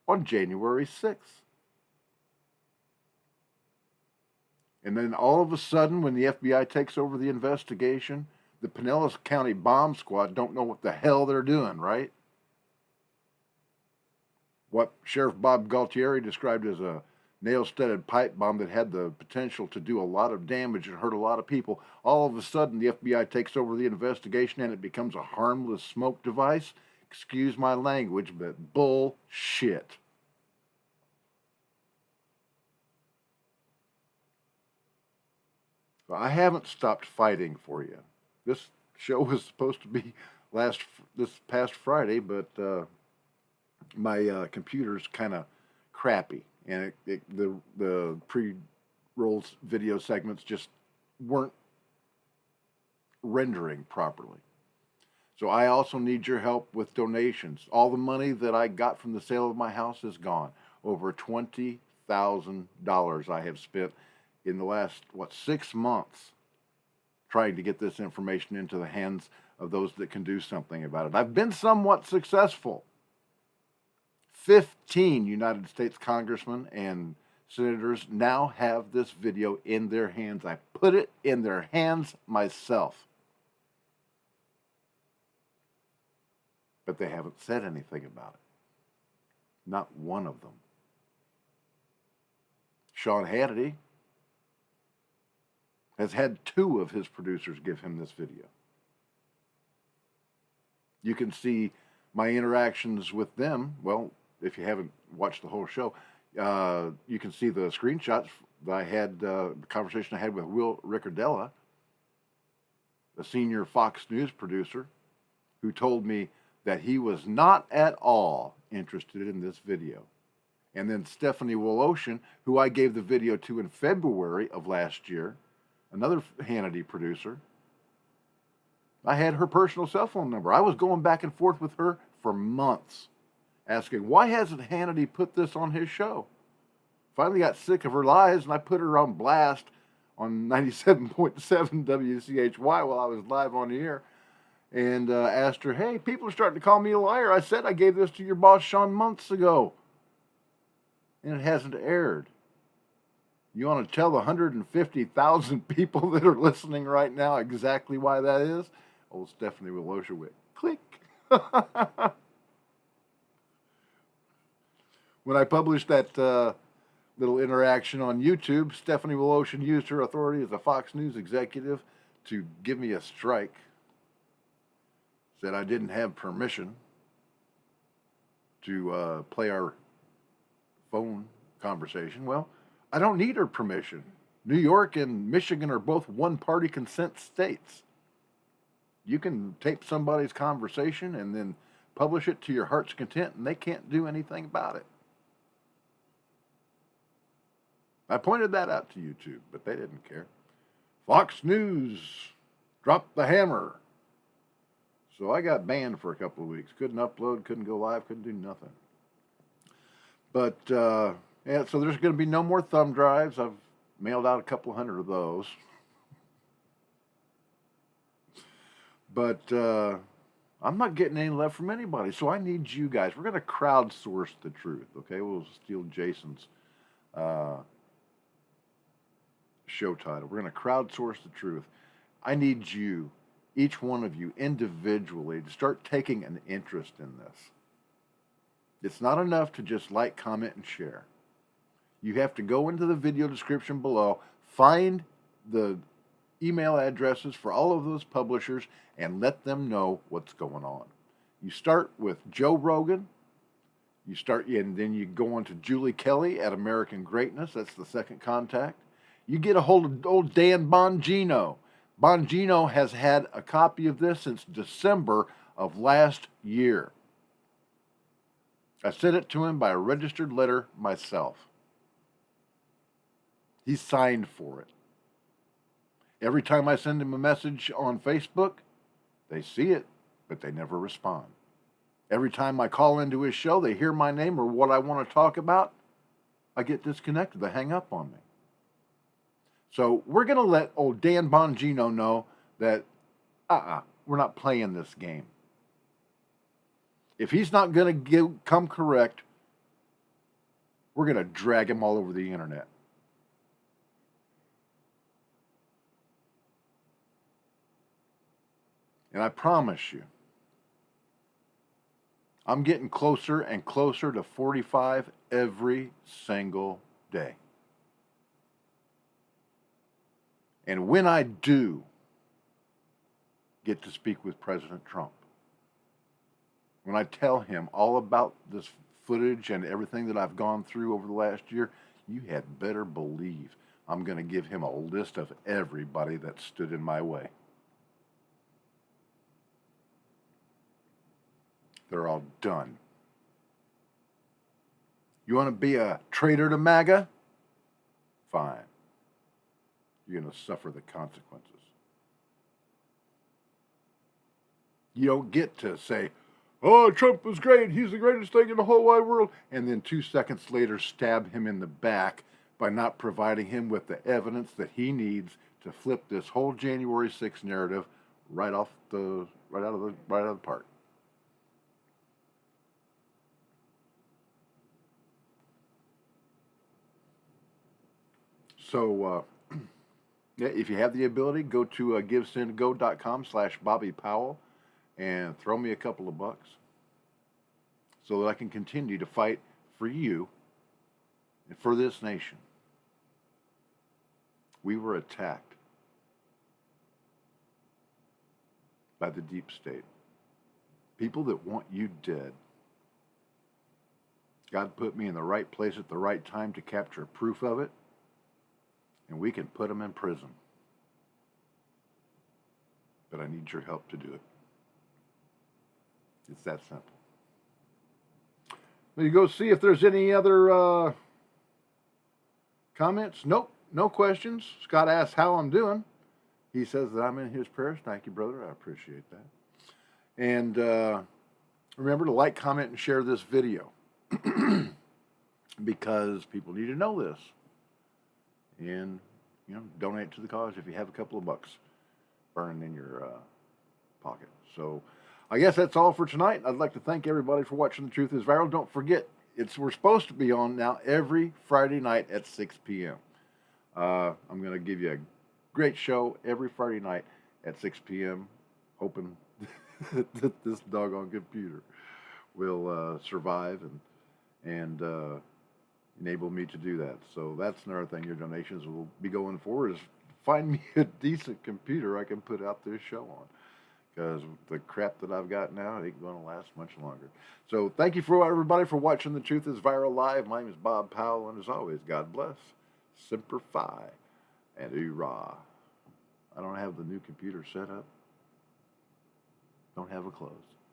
on January 6th. And then all of a sudden, when the FBI takes over the investigation, the Pinellas County Bomb Squad don't know what the hell they're doing, right? What Sheriff Bob Galtieri described as a nail-studded pipe bomb that had the potential to do a lot of damage and hurt a lot of people. All of a sudden, the FBI takes over the investigation and it becomes a harmless smoke device. Excuse my language, but bullshit. I haven't stopped fighting for you. This show was supposed to be this past Friday, but my computer's kind of crappy, and the pre-rolls video segments just weren't rendering properly. So I also need your help with donations. All the money that I got from the sale of my house is gone. Over $20,000 I have spent in the last, 6 months trying to get this information into the hands of those that can do something about it. I've been somewhat successful. 15 United States congressmen and senators now have this video in their hands. I put it in their hands myself. But they haven't said anything about it. Not one of them. Sean Hannity has had 2 of his producers give him this video. You can see my interactions with them. Well, if you haven't watched the whole show, you can see the screenshots that I had, the conversation I had with Will Riccardella, a senior Fox News producer, who told me that he was not at all interested in this video. And then Stephanie Woloshin, who I gave the video to in February of last year, another Hannity producer. I had her personal cell phone number. I was going back and forth with her for months, asking, why hasn't Hannity put this on his show? Finally got sick of her lies, and I put her on blast on 97.7 WCHY while I was live on the air, and asked her, hey, people are starting to call me a liar. I said I gave this to your boss, Sean, months ago, and it hasn't aired. You want to tell the 150,000 people that are listening right now exactly why that is? Old Stephanie Woloshin. Click. When I published that little interaction on YouTube, Stephanie Woloshin used her authority as a Fox News executive to give me a strike. Said I didn't have permission to play our phone conversation. Well, I don't need her permission. New York and Michigan are both one-party consent states. You can tape somebody's conversation and then publish it to your heart's content, and they can't do anything about it. I pointed that out to YouTube, but they didn't care. Fox News dropped the hammer. So I got banned for a couple of weeks. Couldn't upload, couldn't go live, couldn't do nothing. But, yeah, so there's going to be no more thumb drives. I've mailed out a couple hundred of those. But I'm not getting any love from anybody, so I need you guys. We're going to crowdsource the truth, okay? We'll steal Jason's show title. We're going to crowdsource the truth. I need you, each one of you individually, to start taking an interest in this. It's not enough to just like, comment, and share. You have to go into the video description below, find the email addresses for all of those publishers, and let them know what's going on. You start with Joe Rogan. And then you go on to Julie Kelly at American Greatness. That's the second contact. You get a hold of old Dan Bongino. Bongino has had a copy of this since December of last year. I sent it to him by a registered letter myself. He signed for it. Every time I send him a message on Facebook, they see it, but they never respond. Every time I call into his show, they hear my name or what I want to talk about, I get disconnected. They hang up on me. So we're going to let old Dan Bongino know that, we're not playing this game. If he's not going to come correct, we're going to drag him all over the internet. And I promise you, I'm getting closer and closer to 45 every single day. And when I do get to speak with President Trump, when I tell him all about this footage and everything that I've gone through over the last year, you had better believe I'm going to give him a list of everybody that stood in my way. They're all done. You want to be a traitor to MAGA? Fine. You're going to suffer the consequences. You don't get to say, oh, Trump was great, he's the greatest thing in the whole wide world, and then 2 seconds later stab him in the back by not providing him with the evidence that he needs to flip this whole January 6th narrative right out of the park. So, if you have the ability, go to givesendgo.com/Bobby Powell and throw me a couple of bucks so that I can continue to fight for you and for this nation. We were attacked by the deep state. People that want you dead. God put me in the right place at the right time to capture proof of it, and we can put them in prison. But I need your help to do it. It's that simple. Will you go see if there's any other comments? Nope, no questions. Scott asks how I'm doing. He says that I'm in his prayers. Thank you, brother. I appreciate that. And remember to like, comment, and share this video because people need to know this. And, donate to the cause if you have a couple of bucks burning in your pocket. So I guess that's all for tonight. I'd like to thank everybody for watching The Truth is Viral. Don't forget, we're supposed to be on now every Friday night at 6 p.m. I'm going to give you a great show every Friday night at 6 p.m. hoping that this doggone computer will survive and enable me to do that. So that's another thing your donations will be going for, is find me a decent computer I can put out this show on, because the crap that I've got now, it ain't going to last much longer. So thank you for everybody for watching The Truth is Viral Live. My name is Bob Powell, and as always, God bless, Semper Fi, and hoorah. I don't have the new computer set up. don't have a close.